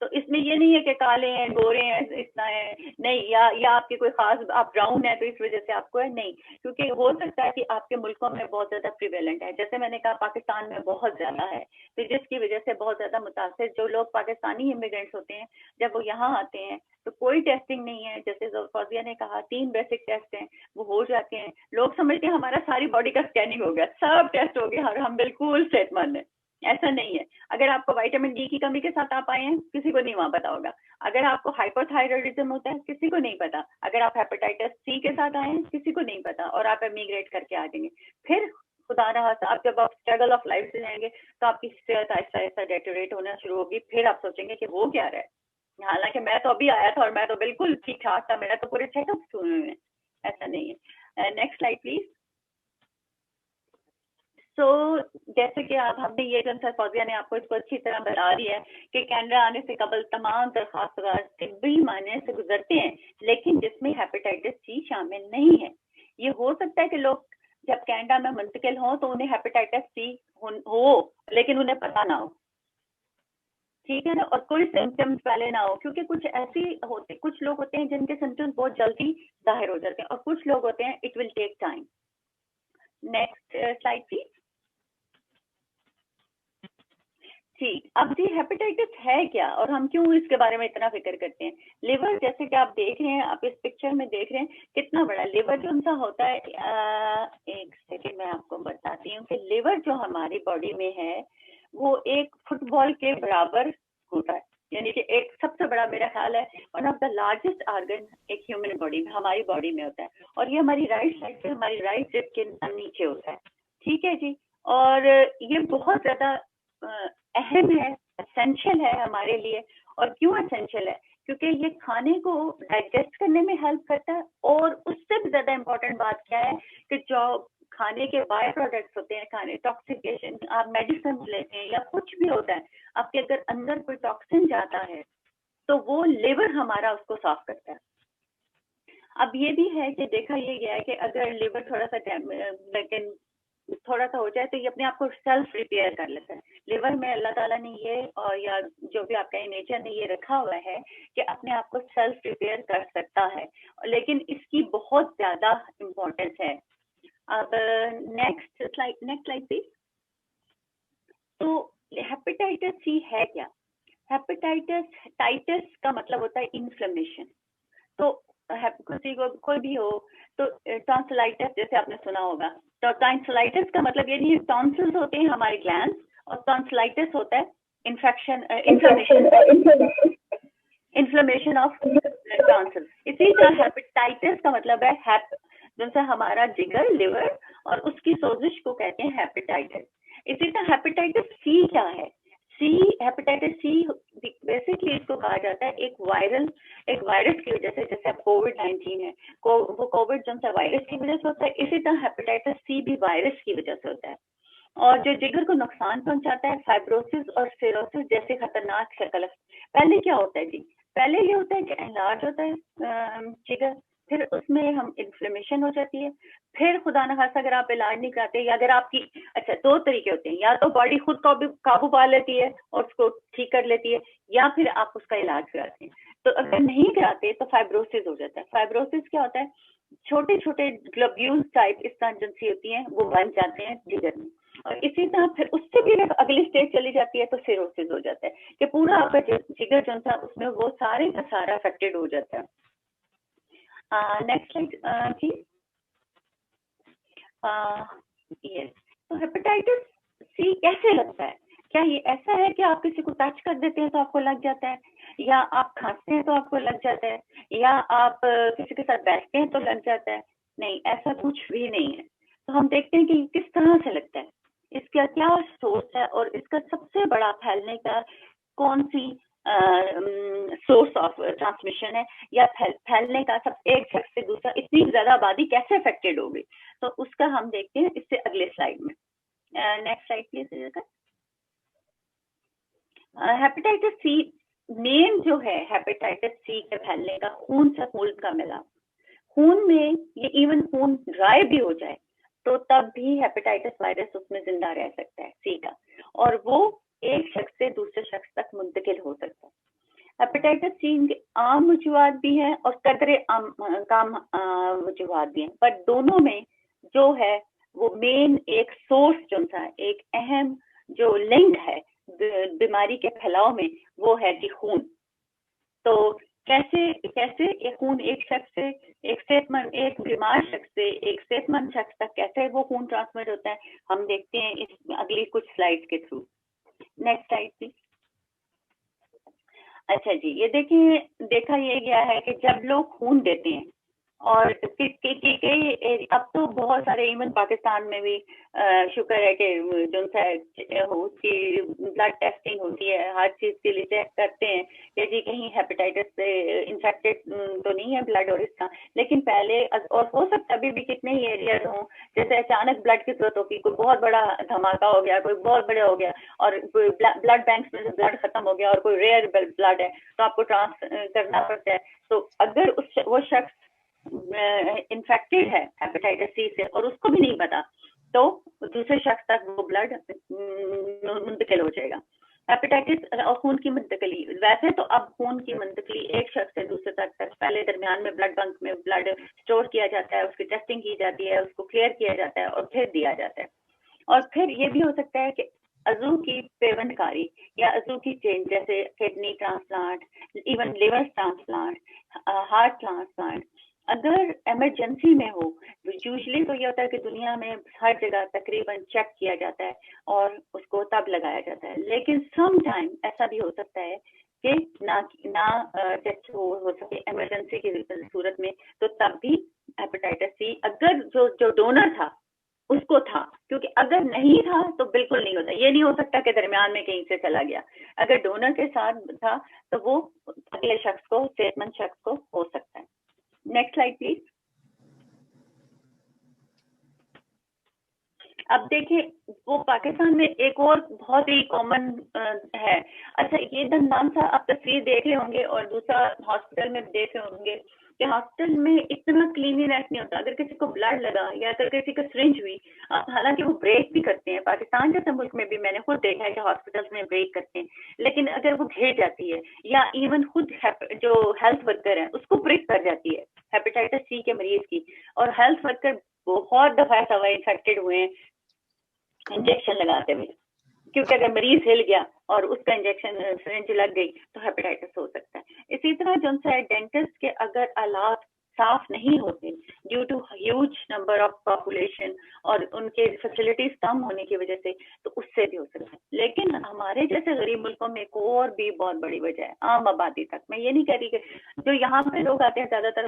تو اس میں یہ نہیں ہے کہ کالے ہیں, گورے ہیں, اتنا ہے نہیں, یا آپ کے کوئی خاص آپ براؤن ہے تو اس وجہ سے آپ کو ہے, نہیں. کیونکہ ہو سکتا ہے کہ آپ کے ملکوں میں بہت زیادہ پریویلنٹ ہے, جیسے میں نے کہا پاکستان میں بہت زیادہ ہے, تو جس کی وجہ سے بہت زیادہ متاثر جو لوگ پاکستانی امیگرینٹس ہوتے ہیں جب وہ یہاں آتے ہیں تو کوئی ٹیسٹنگ نہیں ہے. جیسے فوزیہ نے کہا 3 بیسک ٹیسٹ ہیں, وہ ہو جاتے ہیں. لوگ سمجھتے ہیں ہمارا ساری باڈی کا اسکیننگ ہو گیا, سب ٹیسٹ ہو گیا اور ہم بالکل صحت مند ہیں. ایسا نہیں ہے. اگر آپ کو وائٹامن ڈی کی کمی کے ساتھ آپ آئے ہیں, کسی کو نہیں وہاں پتا ہوگا. اگر آپ کو ہائپر تھائرائڈزم ہوتا ہے, کسی کو نہیں پتا. اگر آپ ہیپیٹائٹس سی کے ساتھ آئے ہیں, کسی کو نہیں پتا, اور آپ ایمیگریٹ کر کے آ جائیں گے. پھر خدا نہ آپ جب آپ اسٹرگل آف لائف سے جائیں گے تو آپ کی صحت آہستہ آہستہ ڈیٹوریٹ ہونا شروع ہوگی. پھر آپ سوچیں گے کہ وہ کیا رہا ہے, حالانکہ میں تو ابھی آیا تھا اور میں تو بالکل ٹھیک ٹھاک تھا, میرا تو پورے چیک اپ ہوئے ہیں. ایسا نہیں ہے. Next slide please. تو جیسے کہ آپ ہم نے یہ جو سر فوزیہ نے آپ کو اس کو اچھی طرح بتا دیا ہے کہ کینیڈا آنے سے قبل تمام درخواست طبی معائنے سے گزرتے ہیں, لیکن جس میں ہیپیٹائٹس سی شامل نہیں ہے. یہ ہو سکتا ہے کہ لوگ جب کینیڈا میں منتقل ہوں تو انہیں ہیپیٹائٹس سی ہو لیکن انہیں پتہ نہ ہو. ٹھیک ہے نا, اور کوئی سمپٹمس پہلے نہ ہو, کیونکہ کچھ ایسی ہوتے, کچھ لوگ ہوتے ہیں جن کے سمپٹمس بہت جلدی ظاہر ہو جاتے ہیں, اور کچھ لوگ ہوتے ہیں it will take time. Next slide please. جی اب جی ہیپیٹائٹس ہے کیا اور ہم کیوں اس کے بارے میں اتنا فکر کرتے ہیں. لیور جیسے کہ آپ دیکھ رہے ہیں, آپ اس پکچر میں دیکھ رہے ہیں کتنا بڑا لیور جو ان کا ہوتا ہے. ایک سیکنڈ میں آپ کو بتاتی ہوں کہ لیور جو ہماری باڈی میں ہے وہ ایک فٹ بال کے برابر ہوتا ہے, یعنی کہ ایک سب سے بڑا میرا خیال ہے one of the largest organ ایک ہیومن باڈی میں ہماری باڈی میں ہوتا ہے, اور یہ ہماری رائٹ سائڈ پہ ہماری رائٹ جب کے نیچے ہوتا ہے. ٹھیک ہے جی, اور یہ بہت زیادہ اہم ہے, اسینشیل ہے ہمارے لیے. اور کیوں اسینشیل ہے؟ کیونکہ یہ کھانے کو ڈائجسٹ کرنے میں ہیلپ کرتا ہے, اور اس سے بھی زیادہ امپورٹنٹ بات کیا ہے کہ جو کھانے کے بائی پروڈکٹس ہوتے ہیں, کھانے ٹاکسیکیشن, آپ میڈیسن لیتے ہیں یا کچھ بھی ہوتا ہے, آپ کے اگر اندر کوئی ٹاکسن جاتا ہے تو وہ لیور ہمارا اس کو صاف کرتا ہے. اب یہ بھی ہے کہ دیکھا یہ گیا ہے کہ اگر لیور تھوڑا سا لیکن تھوڑا سا ہو جائے تو یہ اپنے آپ کو سیلف ریپیئر کر لیتا ہے. لیور میں اللہ تعالیٰ نے یہ اور یا جو بھی آپ کا نیچر نے یہ رکھا ہوا ہے کہ اپنے آپ کو سیلف ریپیئر کر سکتا ہے, لیکن اس کی بہت زیادہ امپورٹینس ہے. اب نیکسٹ سلائڈ پلیز. تو ہیپیٹائٹس سی ہے کیا؟ ہیپیٹائٹس کا مطلب ہوتا ہے انفلیمیشن. تو کسی کو کوئی بھی ہو تو ٹانسلائٹس جیسے آپ نے سنا ہوگا, تو ٹانسلائٹس کا مطلب یہ نہیں ہے, ٹانسلز ہوتے ہیں ہمارے گلینڈز اور ٹانسلائٹس ہوتا ہے انفیکشن, انفلیمیشن آف ٹانسل. اسی طرح ہیپیٹائٹس کا مطلب ہے جیسے ہمارا جگر, لیور اور اس کی سوزش کو کہتے ہیں ہیپیٹائٹس. اسی طرح ہیپیٹائٹس سی کیا ہے؟ سی ہیپیٹائٹس سی بیسکلی اس کو کہا جاتا ہے ایک وائرس کی وجہ سے, جیسے کووڈ-19 ہے, وہ کووڈ جو ہے وائرس کی وجہ سے ہوتا ہے, اسی طرح ہیپیٹائٹس سی بھی وائرس کی وجہ سے ہوتا ہے. اور جو جگر کو نقصان پہنچاتا ہے فائبروسس اور سیروسس جیسے خطرناک شکل. پہلے کیا ہوتا ہے جی؟ پہلے یہ ہوتا ہے کہ انلارج ہوتا ہے جگر, پھر اس میں ہم انفلیمیشن ہو جاتی ہے, پھر خدا نخواستہ اگر آپ علاج نہیں کراتے, یا اگر آپ کی اچھا دو طریقے ہوتے ہیں, یا تو باڈی خود قابو پا لیتی ہے اور اس کو ٹھیک کر لیتی ہے, یا پھر آپ اس کا علاج کراتے ہیں. تو اگر نہیں کراتے تو فائبروسس ہو جاتا ہے. فائبروسس کیا ہوتا ہے؟ چھوٹے چھوٹے گلوبیول ٹائپ اس طرح ایجنسی ہوتی ہیں, وہ بن جاتے ہیں جگر میں, اور اسی طرح پھر اس سے بھی اگلی اسٹیج چلی جاتی ہے تو سیروسس ہو جاتا ہے کہ پورا آپ کا جگر جو تھا اس میں وہ سارے کا سارا افیکٹڈ ہو جاتا ہے. نیکسٹ سلائڈ جی. یس, تو ہیپیٹائٹس سی کیسے لگتا ہے؟ کیا یہ ایسا ہے کہ آپ کسی کو ٹچ کر دیتے ہیں تو آپ کو لگ جاتا ہے, یا آپ کھانستے ہیں تو آپ کو لگ جاتا ہے, یا آپ کسی کے ساتھ بیٹھتے ہیں تو لگ جاتا ہے؟ نہیں, ایسا کچھ بھی نہیں ہے. تو ہم دیکھتے ہیں کہ کس طرح سے لگتا ہے, اس کا کیا سورس ہے, اور اس کا سب سے بڑا پھیلنے کا کون سی سورس آف ٹرانسمیشن ہے, یا پھیلنے کا سب ایک شخص سے دوسرا اتنی زیادہ آبادی کیسے افیکٹڈ ہوگی, تو اس کا ہم دیکھتے ہیں اس سے اگلے سلائڈ میں. Next slide please. ہیپیٹائٹس سی مین جو ہے ہیپیٹائٹس سی کے پھیلنے کا خون سے خون کا ملاپ. خون میں یہ ایون خون ڈرائی بھی ہو جائے تو تب بھی ہیپیٹائٹس وائرس اس میں زندہ رہ سکتا ہے سی کا, اور وہ ایک شخص سے دوسرے شخص تک منتقل ہو سکتا ہے. ہیپیٹائٹس سی کے عام وجوہات بھی ہیں اور قدرے کم وجوہات بھی ہیں, پر دونوں میں جو ہے وہ مین ایک سورس جو تھا, ایک اہم جو لنک ہے بیماری کے پھیلاؤ میں, وہ ہے کہ خون. تو کیسے خون ایک شخص سے ایک صحت مند, ایک بیمار شخص سے ایک صحت مند شخص تک کیسے وہ خون ٹرانسمٹ ہوتا ہے, ہم دیکھتے ہیں اس اگلی کچھ سلائڈ کے تھرو. Next slide please. اچھا جی, یہ دیکھیں دیکھا یہ گیا ہے کہ جب لوگ خون دیتے ہیں, اور اب تو بہت سارے ایون پاکستان میں بھی شکر ہے کہ جو بلڈ ٹیسٹنگ ہوتی ہے, ہر چیز کے لیے چیک کرتے ہیں کہ جی کہیں ہیپیٹائٹس سے انفیکٹڈ تو نہیں ہے بلڈ اور اس کا. لیکن پہلے, اور ہو سکتا ابھی بھی کتنے ہی ایریاز ہوں جیسے اچانک بلڈ کی ضرورت ہوگی, کوئی بہت بڑا دھماکہ ہو گیا, کوئی بہت بڑا ہو گیا, اور بلڈ بینکس میں بلڈ ختم ہو گیا, اور کوئی ریئر بلڈ ہے تو آپ کو ٹرانس کرنا پڑتا ہے. تو اگر وہ شخص انفیکٹڈ ہے ہیپیٹائٹس سی سے اور اس کو بھی نہیں پتا, تو دوسرے شخص تک وہ بلڈ منتقل ہو جائے گا. ہیپیٹائٹس اور خون کی منتقلی, ویسے تو اب خون کی منتقلی ایک شخص سے دوسرے تک پہلے درمیان میں بلڈ بینک میں بلڈ اسٹور کیا جاتا ہے, اس کی ٹیسٹنگ کی جاتی ہے, اس کو کلیئر کیا جاتا ہے اور پھر دیا جاتا ہے. اور پھر یہ بھی ہو سکتا ہے کہ عضو کی پیوندکاری یا عضو کی چینج جیسے kidney transplant, even liver transplant, heart transplant, اگر ایمرجنسی میں ہو, یوزلی تو یہ ہوتا ہے کہ دنیا میں ہر جگہ تقریباً چیک کیا جاتا ہے اور اس کو تب لگایا جاتا ہے, لیکن سم ٹائم ایسا بھی ہو سکتا ہے کہ نہ ٹیسٹ ہو سکے ایمرجنسی کی صورت میں, تو تب بھی ہیپیٹائٹس سی اگر جو ڈونر تھا اس کو تھا, کیونکہ اگر نہیں تھا تو بالکل نہیں ہوتا. یہ نہیں ہو سکتا کہ درمیان میں کہیں سے چلا گیا. اگر ڈونر کے ساتھ تھا تو وہ اگلے شخص کو, صحت مند شخص کو ہو سکتا ہے. Next slide please. اب دیکھیں وہ پاکستان میں ایک اور بہت ہی کامن ہے. اچھا یہ دندان سا آپ تصویر دیکھ رہے ہوں گے, اور دوسرا ہاسپٹل میں دیکھ رہے ہوں گے کہ ہاسپٹل میں اتنا کلینینس نہیں ہوتا. اگر کسی کو بلڈ لگا یا اگر کسی کو سرنج ہوئی, حالانکہ وہ بریک بھی کرتے ہیں, پاکستان جیسے ملک میں بھی میں نے خود دیکھا ہے کہ ہاسپٹل میں بریک کرتے ہیں, لیکن اگر وہ گھیر جاتی ہے یا ایون خود جو ہیلتھ ورکر ہے اس کو بریک کر جاتی ہے ہیپیٹائٹس سی کے مریض کی, اور ہیلتھ ورکر بہت دفعہ ایسا انفیکٹڈ ہوئے ہیں انجیکشن لگاتے ہوئے, کیونکہ اگر مریض ہل گیا اور اس کا انجیکشن سرنج لگ گئی تو ہیپیٹائٹس ہو سکتا ہے. اسی طرح جو ہے ڈینٹسٹ کے اگر آلات صاف نہیں ہوتے due to huge number of population اور ان کے فیسلٹیز کم ہونے کی وجہ سے, تو اس سے بھی ہو سکتا ہے. لیکن ہمارے جیسے غریب ملکوں میں ایک اور بھی بہت بڑی وجہ ہے عام آبادی تک. میں یہ نہیں کہہ رہی کہ جو یہاں پہ لوگ آتے ہیں زیادہ تر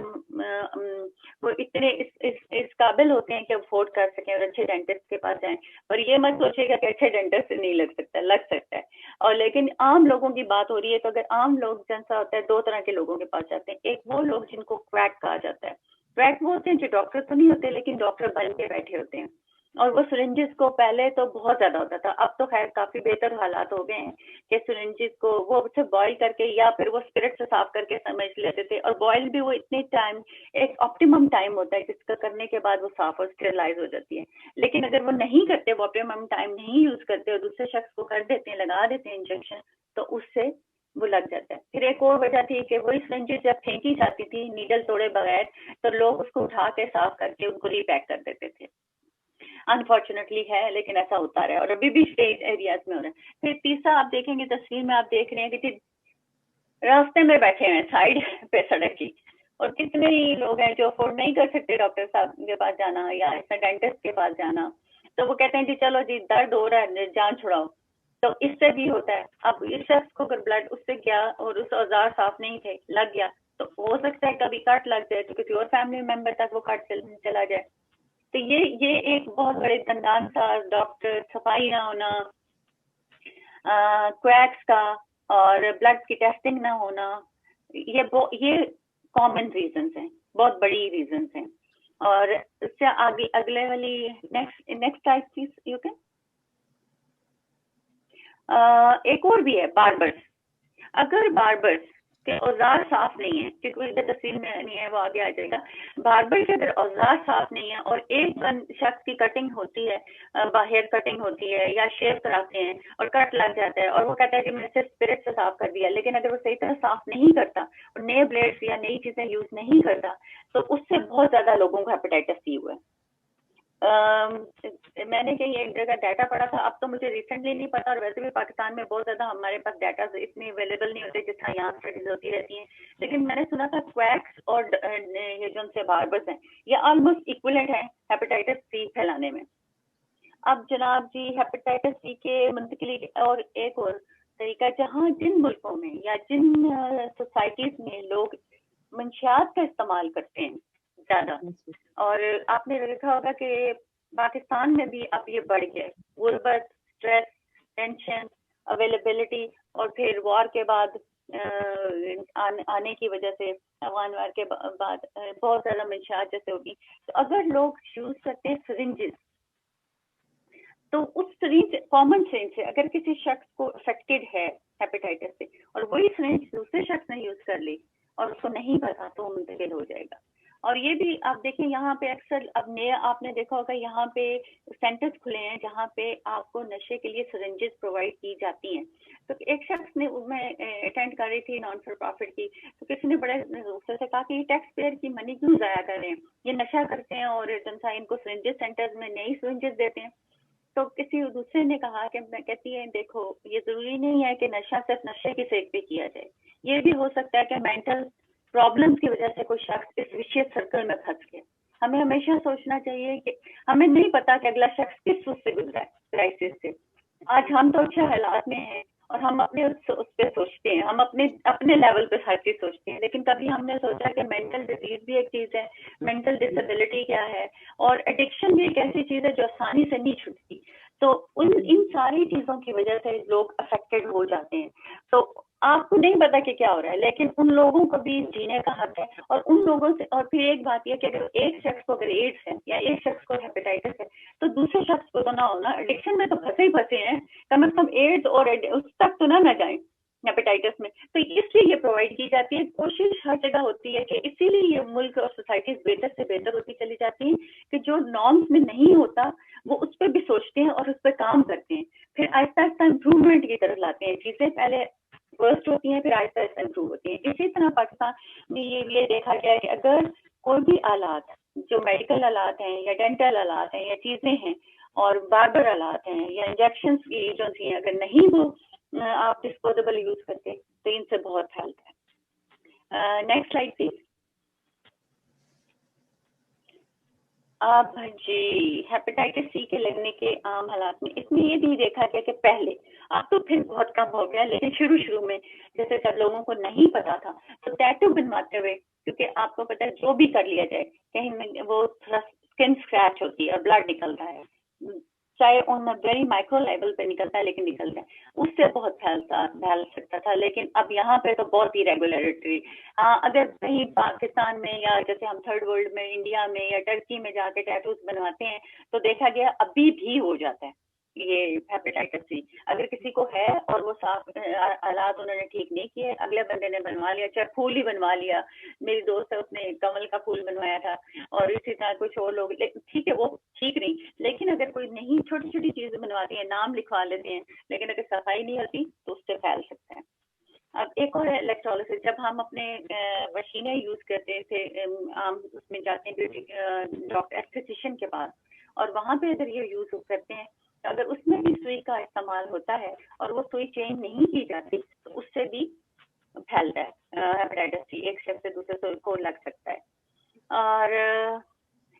وہ اتنے اس قابل ہوتے ہیں کہ افورڈ کر سکیں اور اچھے ڈینٹسٹ کے پاس جائیں, اور یہ مت سوچے گا کہ اچھے ڈینٹسٹ سے نہیں لگ سکتا ہے. اور لیکن عام لوگوں کی بات ہو رہی ہے, تو اگر عام لوگ جیسا ہوتا ہے دو طرح کے لوگوں کے پاس جاتے ہیں. ایک وہ لوگ جن کو کویک کہا جاتا ہے. کویک وہ ہوتے ہیں جو ڈاکٹر تو نہیں ہوتے لیکن ڈاکٹر بن کے بیٹھے ہوتے ہیں, اور وہ سرنجز کو پہلے تو بہت زیادہ ہوتا تھا, اب تو خیر کافی بہتر حالات ہو گئے ہیں کہ سرنجز کو وہ اسے بوائل کر کے یا پھر وہ اسپرٹ سے صاف کر کے سمجھ لیتے تھے, اور بوائل بھی وہ اتنے ٹائم, ایک آپٹیمم ٹائم ہوتا ہے جس کا کرنے کے بعد وہ صاف اور اسٹیرلائز ہو جاتی ہے. لیکن اگر وہ نہیں کرتے, وہ آپٹیمم ٹائم نہیں یوز کرتے اور دوسرے شخص کو کر دیتے ہیں, لگا دیتے ہیں انجیکشن, تو اس سے وہ لگ جاتا ہے. پھر ایک اور وجہ تھی کہ وہی سرنجز جب پھینکی جاتی تھی نیڈل توڑے بغیر, تو لوگ اس کو اٹھا کے صاف کر کے ان کو ری پیک کر دیتے تھے. انفارچونیٹلی ہے لیکن ایسا ہوتا رہا ہے, اور ابھی بھی اسٹیٹ ایریاز میں ہو رہا ہے. پھر تیسرا آپ دیکھیں گے تصویر میں, آپ دیکھ رہے ہیں کہ راستے میں بیٹھے ہیں سائڈ پہ سڑک کی, اور کتنے ہی لوگ ہیں جو افورڈ نہیں کر سکتے ڈاکٹر صاحب کے پاس جانا یا ایسا ڈینٹسٹ کے پاس جانا, تو وہ کہتے ہیں جی چلو جی درد ہو رہا ہے جان چھڑاؤ. تو اس سے بھی ہوتا ہے. اب اس شخص کو اگر بلڈ اس سے گیا اور اس اوزار صاف نہیں تھے, لگ گیا, تو ہو سکتا ہے کبھی کٹ لگ جائے تو کسی اور فیملی ممبر تک وہ کٹ چلا جائے. تو یہ ایک بہت بڑے دندان ساز, ڈاکٹر, صفائی نہ ہونا, کویکس کا اور بلڈ کی ٹیسٹنگ نہ ہونا, یہ کامن ریزنس ہیں, بہت بڑی ریزنس ہیں. اور اس سے آگے اگلے والی next type please you can. ایک اور بھی ہے باربرس. اگر باربرس کے اوزار صاف نہیں ہے, کیونکہ تصویر میں نہیں ہے وہ آگے آ جائے گا, باربر کے اگر اوزار صاف نہیں ہے اور ایک شخص کی کٹنگ ہوتی ہے, ہیئر کٹنگ ہوتی ہے یا شیو کراتے ہیں اور کٹ لگ جاتا ہے, اور وہ کہتا ہے کہ میں نے صرف اسپرٹ سے صاف کر دیا, لیکن اگر وہ صحیح طرح صاف نہیں کرتا اور نئے بلیڈس یا نئی چیزیں یوز نہیں کرتا, تو اس سے بہت زیادہ لوگوں کو ہیپیٹائٹس سی ہوا ہے. میں نے کہیں ایک جگہ ڈیٹا پڑھا تھا, اب تو مجھے ریسنٹلی نہیں پتا, اور ویسے بھی پاکستان میں بہت زیادہ ہمارے پاس ڈیٹا اتنی اویلیبل نہیں ہوتے جس طرح یہاں اسٹڈیز ہوتی رہتی ہیں, لیکن میں نے سنا تھا کویکس اور یہ جو ان سے باربرس ہیں یہ آلموسٹ ایکولنٹ ہیں ہیپیٹائٹس سی پھیلانے میں. اب جناب جی ہیپیٹائٹس سی کے منتقلی اور ایک اور طریقہ, جہاں جن ملکوں میں یا جن سوسائٹیز میں لوگ منشیات کا استعمال کرتے ہیں زیادہ, اور آپ نے دیکھا ہوگا کہ پاکستان میں بھی اب یہ بڑھ گیا, غربت, اسٹریس, ٹینشن, اویلیبلٹی, اور پھر وار کے بعد آنے کی وجہ سے, افغان وار کے بعد بہت زیادہ منشیات جیسے ہوگی. تو اگر لوگ یوز کرتے ہیں سرنجز, تو اس سرنج کامن سرنج سے اگر کسی شخص کو افیکٹڈ ہے ہیپیٹائٹس سے اور وہی سرنج دوسرے شخص نے یوز کر لی اور اس کو نہیں پتا, تو وہ منتقل ہو جائے گا. اور یہ بھی آپ دیکھیں یہاں پہ اکثر اب نیا آپ نے دیکھا ہوگا یہاں پہ سینٹرز کھلے ہیں جہاں پہ آپ کو نشے کے لیے سرنجز پرووائڈ کی جاتی ہیں. تو ایک شخص نے, میں اٹینڈ کر رہی تھی نان فار پروفٹ کی, تو کسی نے بڑے غصے سے کہا کہ یہ ٹیکس پیئر کی منی کیوں ضائع کر رہے ہیں, یہ نشہ کرتے ہیں اور ان کو سرنجز سینٹرز میں نئی سرنجز دیتے ہیں. तो किसी दूसरे ने कहा कि मैं कहती है देखो ये जरूरी नहीं है कि नशा सिर्फ नशे की सेक पे किया जाए, ये भी हो सकता है कि मेंटल प्रॉब्लम्स की वजह से कोई शख्स इस विशेष सर्कल में फंस गया। हमें हमेशा सोचना चाहिए कि हमें नहीं पता कि अगला शख्स किस उससे गुजरा है, क्राइसिस से। आज हम तो अच्छे हालात में हैं और हम अपने उस पे सोचते हैं, हम अपने लेवल पे हर चीज सोचते हैं, लेकिन कभी हमने सोचा कि मेंटल डिजीज भी एक चीज है, मेंटल डिसेबिलिटी क्या है, और एडिक्शन भी एक ऐसी चीज है जो आसानी से नहीं छूटती। तो इन सारी चीजों की वजह से लोग अफेक्टेड हो जाते हैं। तो आपको नहीं पता कि क्या हो रहा है, लेकिन उन लोगों को भी जीने का हक है। और उन लोगों से, और फिर एक बात यह कि अगर एक शख्स को अगर एड्स है या एक शख्स को हेपेटाइटिस है तो दूसरे शख्स को तो ना हो ना। एडिक्शन में तो फंसे ही फंसे हैं, कम से कम एड्स और उस तक तो ना जाए हेपेटाइटिस में। तो इसलिए ये प्रोवाइड की जाती है। कोशिश हर जगह होती है कि इसीलिए ये मुल्क और सोसाइटीज बेहतर से बेहतर होती चली जाती हैं कि जो नॉर्म्स में नहीं होता वो उस पर भी सोचते हैं और उस पर काम करते हैं, फिर आहिस्ता आहिस्ता इम्प्रूवमेंट की तरफ लाते हैं। चीजें पहले वर्स्ट होती हैं, फिर आहिस्ता आहिस्ता इम्प्रूव होती हैं। इसी तरह पाकिस्तान में ये देखा गया है कि अगर कोई भी आलात जो मेडिकल आलात हैं या डेंटल आलात हैं या चीजें हैं और बार्बर आलात हैं या इंजेक्शन की एजेंसी हैं, अगर नहीं वो आप डिस्पोजेबल यूज करते तो इनसे बहुत फैलता है। Next slide please. अब जी हेपेटाइटिस सी के लगने के आम हालात में इसमें ये भी देखा गया कि पहले, अब तो फिर बहुत कम हो गया, लेकिन शुरू में जैसे जब लोगों को नहीं पता था तो टैटू बनवाते हुए, क्योंकि आपको पता है जो भी कर लिया जाए कहीं वो थोड़ा स्किन स्क्रैच होती है और ब्लड निकलता है, चाहे ऑन वेरी माइक्रो लेवल पे निकलता है लेकिन निकलता है, उससे बहुत फैल सकता था। लेकिन अब यहाँ पे तो बहुत ही रेगुलरिटी। अगर कहीं पाकिस्तान में या जैसे हम थर्ड वर्ल्ड में इंडिया में या टर्की में जाके टैटूज बनवाते हैं तो देखा गया अभी भी हो जाता है ये हेपेटाइटिस सी। अगर किसी को है और वो साफ हालात उन्होंने ठीक नहीं किए, अगले बंदे ने बनवा लिया, चाहे फूल ही बनवा लिया, मेरी दोस्त है उसने कमल का फूल बनवाया था और इसी तरह कुछ और लोग, ठीक है वो ठीक नहीं, लेकिन अगर कोई नहीं छोटी छोटी चीजें बनवाती है, नाम लिखवा लेते हैं, लेकिन अगर सफाई नहीं होती तो उससे फैल सकता है। अब एक और इलेक्ट्रोलिसिस, जब हम अपने मशीनें यूज करते थे, हम उसमें जाते हैं डॉक्टर एस्थेटिशियन के पास और वहां पे अगर ये यूज करते हैं तो अगर उसमें भी सुई का इस्तेमाल होता है और वो सुई चेंज नहीं की जाती तो उससे भी फैलता है हेपेटाइटिस सी, एक शख्स से दूसरे को लग सकता है। और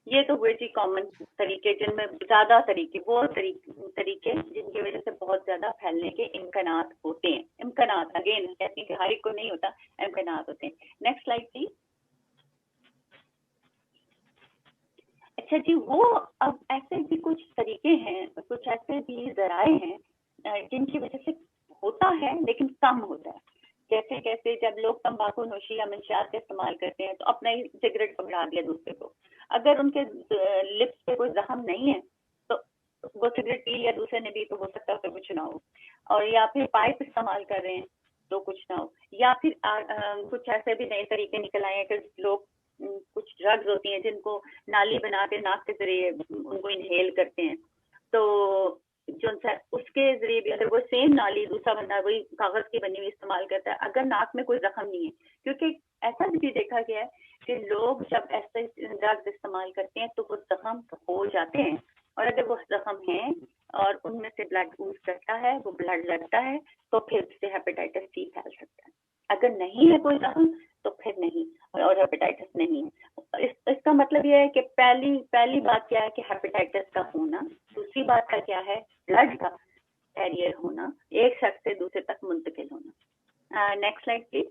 ये तो हुए जी कॉमन तरीके, जिनमें ज्यादा वो तरीके जिनकी वजह से बहुत ज्यादा फैलने के इम्कानात होते हैं। इम्कानात अगेन कहते हैं कि हर एक को नहीं होता, इम्कानात होते हैं। Next slide please. अच्छा जी, वो अब ऐसे भी कुछ तरीके हैं, कुछ ऐसे भी जराए हैं जिनकी वजह से होता है लेकिन कम होता है। जैसे कैसे जब लोग तंबाकू नोशी या मंशियात का इस्तेमाल करते हैं तो अपना ही सिगरेट पकड़ा दिया दूसरे को, अगर उनके लिप्स पे कोई जख्म नहीं है तो वो सिगरेट पी लिया दूसरे ने भी तो हो सकता है तो कुछ ना हो। और या फिर पाइप इस्तेमाल कर रहे हैं तो कुछ ना हो। या फिर कुछ ऐसे भी नए तरीके निकल आए हैं कि लोग कुछ ड्रग्स होती हैं जिनको नाली बना के नाक के जरिए उनको इनहेल करते हैं, तो जो उसके जरिए भी अगर वो सेम नाली दूसरा बंदा वही कागज की बनी हुई इस्तेमाल करता है, अगर नाक में कोई जख्म नहीं है, क्योंकि ऐसा भी देखा गया है कि लोग जब ऐसे ड्रग्स इस्तेमाल करते हैं तो वो जख्म हो जाते हैं, और अगर वो जख्म है और उनमें से ब्लड यूज करता है, वो ब्लड लगता है तो फिर उससे हेपेटाइटिस सी फैल सकता है। अगर नहीं है कोई जख्म तो फिर नहीं, और हेपेटाइटिस नहीं है। इसका मतलब यह है कि पहली बात क्या है कि हेपेटाइटिस का होना, दूसरी बात का क्या है ब्लड का कैरियर होना, एक शख्स से दूसरे तक मुंतकिल होना। Next slide please.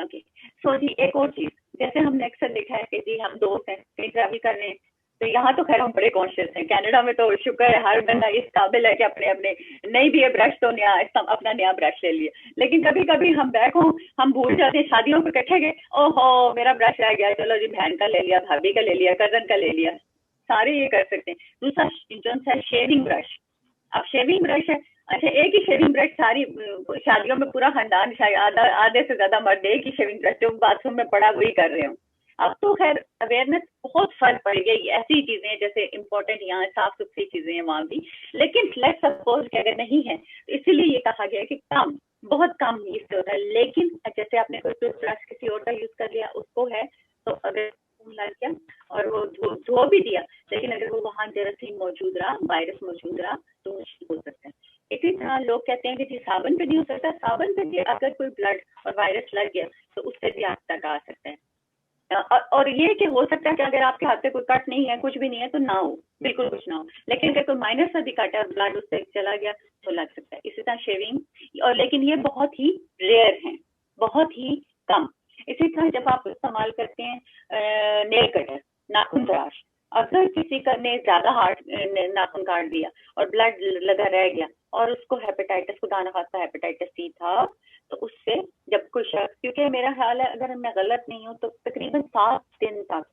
ओके, सो जी एक और चीज, जैसे हमने अक्सर देखा है कि जी हम दोस्त हैं कहीं ट्रैवल कर रहे हैं, तो यहाँ तो खैर हम बड़े कॉन्शियस हैं, कनाडा में तो शुक्र है हर बंदा इस काबिल है कि अपने नहीं भी है ब्रश तो अपना नया ब्रश ले लिया, लेकिन कभी कभी हम बैक हो हम भूल जाते हैं, शादियों पे इकट्ठे गए, ओहो मेरा ब्रश रह गया, चलो जी बहन का ले लिया, भाभी का ले लिया, कजन का ले लिया, सारे ये कर सकते हैं। दूसरा जो है शेविंग ब्रश, अब शेविंग ब्रश है, अच्छा एक ही शेविंग ब्रश सारी शादियों में पूरा खानदान आधे से ज्यादा मर्द एक ही शेविंग ब्रश जो बाथरूम में पड़ा वही कर रहे हो। अब तो खैर अवेयरनेस बहुत फर्क पड़ गई, ऐसी चीजें जैसे इम्पोर्टेंट यहाँ साफ सुथरी चीजें हैं वहाँ भी, लेकिन लेट्स सपोज कि अगर नहीं है तो इसीलिए ये कहा गया है कि कम, बहुत कम इससे होता है। लेकिन जैसे आपने कोई टूथब्रश किसी और का यूज कर लिया उसको है, तो अगर खून लग गया और वो धो भी दिया, लेकिन अगर वो वहाँ जरासीम मौजूद रहा, वायरस मौजूद रहा, तो मुश्किल हो सकता है। इसी तरह लोग कहते हैं कि जी साबुन पे नहीं हो सकता, साबुन पे भी अगर कोई ब्लड और वायरस लग गया तो उससे भी आप तक आ सकता है। और ये कि हो सकता है कि अगर आपके हाथ पे कोई कट नहीं है, कुछ भी नहीं है, तो ना हो, बिल्कुल कुछ ना हो, लेकिन अगर कोई माइनर सा भी कट है, ब्लड उससे चला गया तो लग सकता है। इसी तरह शेविंग, और लेकिन ये बहुत ही रेयर है, बहुत ही कम। इसी तरह जब आप इस्तेमाल करते हैं नेल कटर, नाखून तराश, अगर किसी का ने ज्यादा हार्ड नाखून काट दिया और ब्लड लगा रह गया और उसको हेपेटाइटिस, खुदा न खास्ता हेपेटाइटिस सी था, तो उससे जब कोई शख्स, क्योंकि मेरा ख्याल है अगर मैं गलत नहीं हूँ तो तकरीबन 7 दिन तक,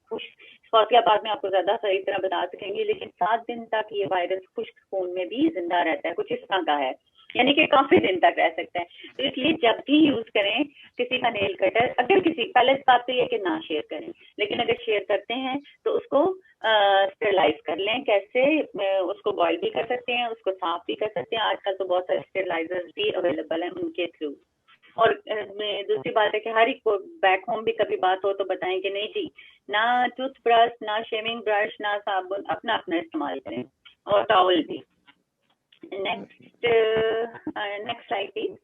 बाद में आपको ज्यादा सही तरह बता सकेंगे, लेकिन 7 दिन तक ये वायरस खुश्क खून में भी जिंदा रहता है, कुछ इस तरह का है, यानी कि काफी दिन तक रह सकता है। तो इसलिए जब भी यूज करें किसी का नेल कटर, अगर किसी, पहले बात तो ये कि ना शेयर करें, लेकिन अगर शेयर करते हैं तो उसको स्टेरलाइज कर लें। कैसे? उसको बॉयल भी कर सकते हैं, उसको साफ भी कर सकते हैं, आजकल तो बहुत सारे स्टेरलाइजर्स भी अवेलेबल हैं उनके थ्रू। और दूसरी बात है कि हर एक को बैक होम भी कभी बात हो तो बताएं कि नहीं जी, ना टूथब्रश, ना शेविंग ब्रश, ना साबुन, अपना अपना इस्तेमाल करें, और टॉवल भी। Next slide please.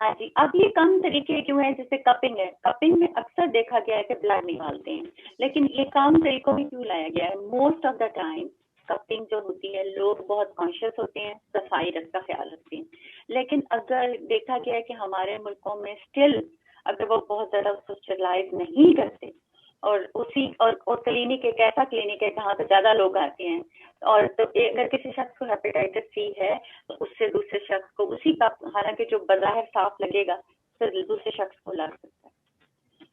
हाँ जी, अब ये कम तरीके क्यों है? जैसे कपिंग है, कपिंग में अक्सर देखा गया है कि ब्लड निकालते हैं, लेकिन ये कम तरीकों में क्यों लाया गया है? Most of the time cupping जो होती है, लोग बहुत कॉन्शियस होते हैं, सफाई का ख्याल रखते हैं, लेकिन अगर देखा गया है कि हमारे मुल्कों में स्टिल अगर वो बहुत ज्यादा उसको स्टेरलाइज नहीं करते, और उसी और क्लिनिक एक ऐसा क्लिनिक है जहाँ पे ज्यादा लोग आते हैं, और तो अगर किसी शख्स को हेपेटाइटिस सी है तो उससे दूसरे शख्स को उसी का, हालांकि जो बज़ाहिर साफ लगेगा तो दूसरे शख्स को लग सकता है।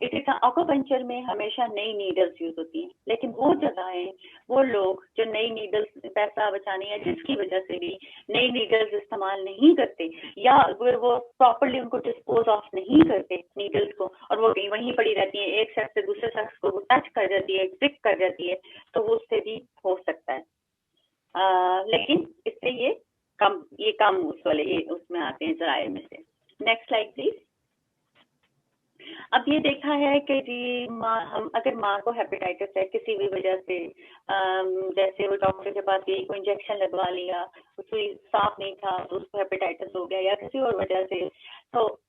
इसी तरह एक्यूपंक्चर में हमेशा नई नीडल्स यूज होती हैं, लेकिन वो जगहें, वो लोग जो नई नीडल्स, पैसा बचानी है जिसकी वजह से भी नई नीडल्स इस्तेमाल नहीं करते, या अगर वो प्रॉपर्ली उनको डिस्पोज ऑफ नहीं करते नीडल्स को, और वो वहीं पड़ी रहती है, एक शख्स से दूसरे शख्स को टच कर जाती है, प्रिक कर जाती है, तो वो उससे भी हो सकता है। लेकिन इससे ये कम उस वाले उसमें आते हैं जराए में से। Next slide please. अब ये देखा है कि जी हम अगर माँ को हेपेटाइटिस है किसी भी वजह से, जैसे वो डॉक्टर के पास गई, कोई इंजेक्शन लगवा लिया, सुई साफ नहीं था तो उसको हेपेटाइटिस हो गया, या किसी और वजह से, तो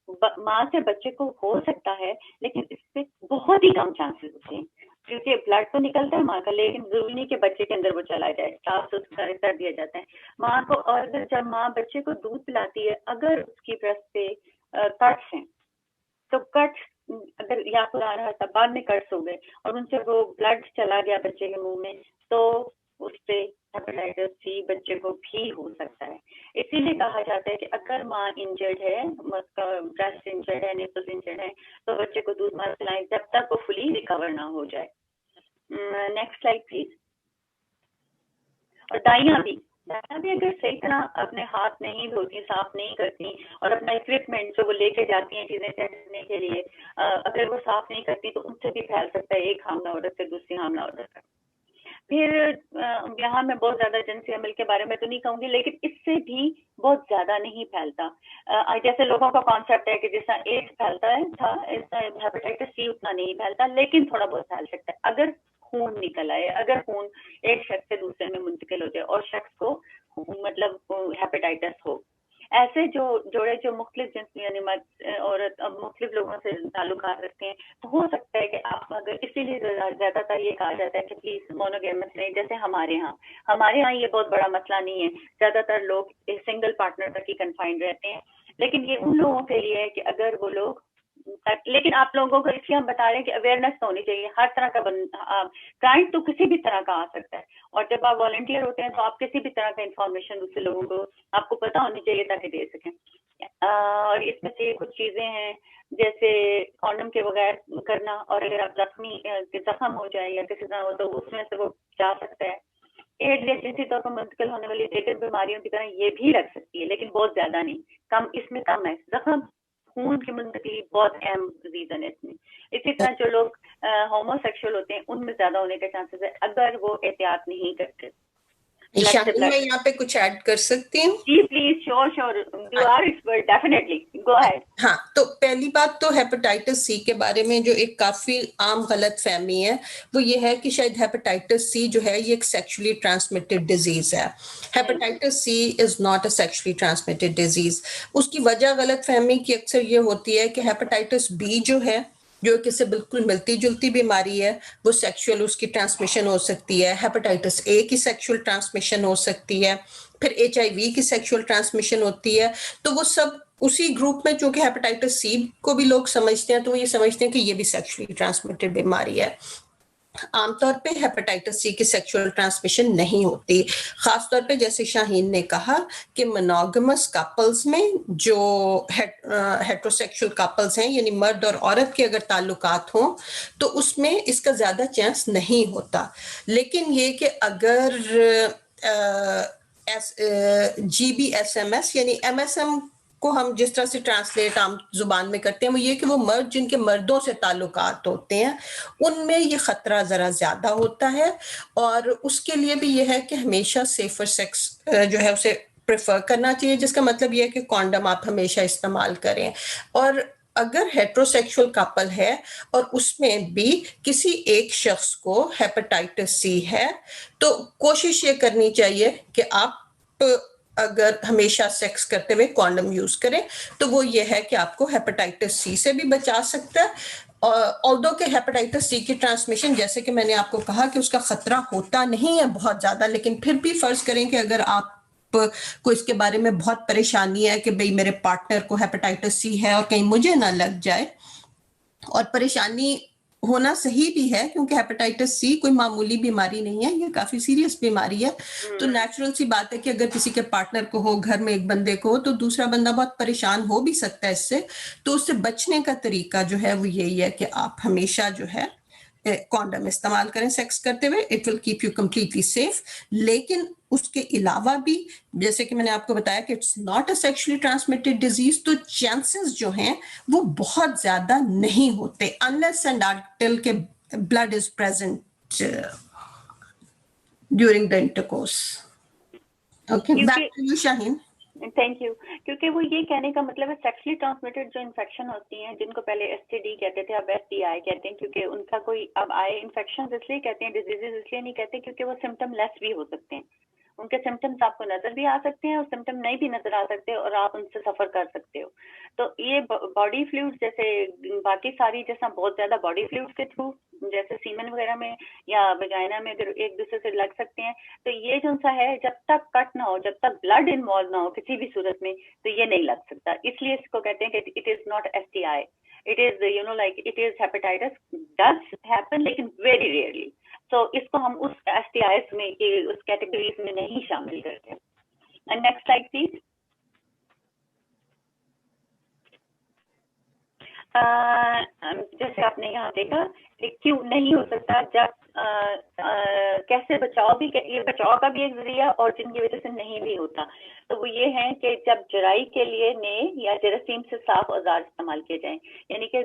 माँ से बच्चे को हो सकता है, लेकिन इससे बहुत ही कम चांसेस होते हैं, क्योंकि ब्लड तो निकलता है माँ का, लेकिन जरूरी नहीं कि बच्चे के अंदर वो चला जाए, साफ सुथरा कर दिया जाता है माँ को। और अगर जब माँ बच्चे को दूध पिलाती है, अगर उसकी ब्रेस्ट पे कट्स हैं, तो कट्स अगर या खुदा न खास्ता बाद में कट्स हो गए और उनसे वो ब्लड चला गया बच्चे के मुंह में, तो उससे हेपेटाइटिस सी बच्चे को भी हो सकता है। इसीलिए कहा जाता है कि अगर माँ इंजर्ड है, ब्रेस्ट इंजर्ड है, निपल्स इंजर्ड है, तो बच्चे को दूध मत पिलाएं जब तक वो फुली रिकवर ना हो जाए। Next slide please. और दाइयां भी अगर सही तरह अपने हाथ नहीं धोती, साफ नहीं करती, और अपना इक्विपमेंट जो वो लेके जाती हैं चीजें करने के लिए, अगर वो साफ नहीं करती तो उनसे भी फैल सकता है एक हामला औरत से दूसरी हामला औरत तक। फिर यहाँ मैं बहुत ज्यादा जिनसी अमल के बारे में तो नहीं कहूंगी, लेकिन इससे भी बहुत ज्यादा नहीं फैलता। जैसे लोगों का कॉन्सेप्ट है कि जैसा एड्स फैलता है था, हेपेटाइटिस सी उतना नहीं फैलता, लेकिन थोड़ा बहुत फैल सकता है अगर खून निकल आए, अगर खून एक शख्स से दूसरे में मुंतकिल हो जाए और शख्स को मतलब हेपेटाइटिस हो। ऐसे जो जोड़े जो मुख्तलिफ जिन्स यानी औरत मुख्तलिफ लोगों से ताल्लुकात रखते हैं, तो हो सकता है कि आप अगर, इसीलिए ज्यादातर ये कहा जाता है कि प्लीज मोनोगेमस नहीं। जैसे हमारे यहाँ ये बहुत बड़ा मसला नहीं है, ज्यादातर लोग सिंगल पार्टनर तक ही कन्फाइंड रहते हैं, लेकिन ये उन लोगों के लिए है कि अगर वो लोग, लेकिन आप लोगों को इसलिए हम बता रहे हैं कि अवेयरनेस तो होनी चाहिए। हर तरह का क्लाइंट तो किसी भी तरह का आ सकता है, और जब आप वॉलंटियर होते हैं तो आप किसी भी तरह का इंफॉर्मेशन दूसरे लोगों को आपको पता होनी चाहिए ताकि दे सकें। और इसमें से कुछ चीजें हैं जैसे कॉन्डम के बगैर करना, और अगर आप जख्म हो जाए या किसी तरह हो तो उसमें से वो जा सकता है। एड्स या जिनसी तौर पर मुंतकिल होने वाली दीगर बीमारियों की तरह ये भी लग सकती है, लेकिन बहुत ज्यादा नहीं, कम, इसमें कम है। जख्म खून की मुंतकिली बहुत अहम रीजन है इसमें। इसी तरह जो लोग होमोसेक्सुअल होते हैं उनमें ज्यादा होने के चांसेस है अगर वो एहतियात नहीं करते। शाहिन, मैं यहाँ पे कुछ ऐड कर सकती हूँ? जी please, sure, you are expert, definitely, go ahead. हाँ, तो पहली बात तो हेपेटाइटिस सी के बारे में जो एक काफी आम गलत फहमी है वो ये है कि शायद हेपेटाइटिस सी जो है ये एक सेक्सुअली ट्रांसमिटेड डिजीज है। Hepatitis C is not a sexually transmitted disease. उसकी वजह गलत फहमी की अक्सर ये होती है कि हेपेटाइटिस बी जो है, जो किसी बिल्कुल मिलती जुलती बीमारी है, वो सेक्सुअल उसकी ट्रांसमिशन हो सकती है। हेपेटाइटिस ए की सेक्सुअल ट्रांसमिशन हो सकती है, फिर HIV की सेक्सुअल ट्रांसमिशन होती है। तो वो सब उसी ग्रुप में, चूंकि हेपेटाइटिस सी को भी लोग समझते हैं तो ये समझते हैं कि ये भी सेक्सुअली ट्रांसमिटेड बीमारी है। आमतौर पे हेपेटाइटिस सी की सेक्सुअल ट्रांसमिशन नहीं होती, खासतौर पे जैसे शाहीन ने कहा कि मोनोगमस कपल्स में जो हेट्रोसेक्सुअल कपल्स हैं, यानी मर्द और औरत के अगर ताल्लुकात हों तो उसमें इसका ज्यादा चांस नहीं होता। लेकिन ये कि अगर GBSMS यानी MSM को हम जिस तरह से ट्रांसलेट आम जुबान में करते हैं वो ये कि वो मर्द जिनके मर्दों से ताल्लुकात होते हैं उनमें ये खतरा जरा ज्यादा होता है। और उसके लिए भी ये है कि हमेशा सेफर सेक्स जो है उसे प्रेफर करना चाहिए, जिसका मतलब ये है कि कॉन्डम आप हमेशा इस्तेमाल करें। और अगर हेट्रोसेक्सुअल कपल है और उसमें भी किसी एक शख्स को हेपेटाइटिस सी है तो कोशिश ये करनी चाहिए कि आप अगर हमेशा सेक्स करते हुए कॉन्डम यूज करें तो वो ये है कि आपको हेपेटाइटिस सी से भी बचा सकता है। ऑल्दो के हेपेटाइटिस सी की ट्रांसमिशन, जैसे कि मैंने आपको कहा कि उसका खतरा होता नहीं है बहुत ज्यादा, लेकिन फिर भी फर्ज करें कि अगर आप को इसके बारे में बहुत परेशानी है कि भाई मेरे पार्टनर को हेपेटाइटिस सी है और कहीं मुझे ना लग जाए, और परेशानी होना सही भी है क्योंकि हेपेटाइटिस सी कोई मामूली बीमारी नहीं है, ये काफी सीरियस बीमारी है। तो नेचुरल सी बात है कि अगर किसी के पार्टनर को हो, घर में एक बंदे को हो, तो दूसरा बंदा बहुत परेशान हो भी सकता है इससे। तो उससे बचने का तरीका जो है वो यही है कि आप हमेशा जो है कॉन्डम इस्तेमाल करें सेक्स करते हुए, it will keep you completely safe. लेकिन उसके अलावा भी जैसे कि मैंने आपको बताया कि it's not a sexually transmitted disease, तो चांसेस जो हैं वो बहुत ज्यादा नहीं होते अनलेस एंड अनटिल के blood is present during the intercourse. Okay, back to you Shaheen. Thank you. क्योंकि वो ये कहने का मतलब है सेक्सुअली ट्रांसमिटेड जो इन्फेक्शन होती हैं, जिनको पहले STD कहते थे अब STI कहते हैं, क्योंकि उनका कोई अब आए इन्फेक्शन इसलिए कहते हैं, डिजीजेज इसलिए नहीं कहते क्योंकि वो सिम्टम लेस भी हो सकते हैं। उनके सिम्टम्स आपको नजर भी आ सकते हैं और सिम्टम नहीं भी नजर आ सकते और आप उनसे सफर कर सकते हो। तो ये बॉडी फ्लूइड्स जैसे बाकी सारी जैसा बहुत ज्यादा बॉडी फ्लूइड्स के थ्रू जैसे सीमन वगैरह में या वजाइना में अगर एक दूसरे से लग सकते हैं, तो ये जो सा है जब तक कट ना हो, जब तक ब्लड इन्वॉल्व ना हो किसी भी सूरत में, तो ये नहीं लग सकता। इसलिए इसको कहते हैं कि it is not STI, it is like it is hepatitis does happen लेकिन वेरी रेयरली। तो इसको हम उस STIs में उस कैटेगरीज में नहीं शामिल करते। Next slide please. जैसे आपने यहाँ देखा क्यों नहीं हो सकता, जब कैसे बचाव भी, ये बचाव का भी एक जरिया और जिनकी वजह से नहीं भी होता, तो वो ये है कि जब जराई के लिए ने या जरासीम से साफ औजार इस्तेमाल किए जाएं, यानी कि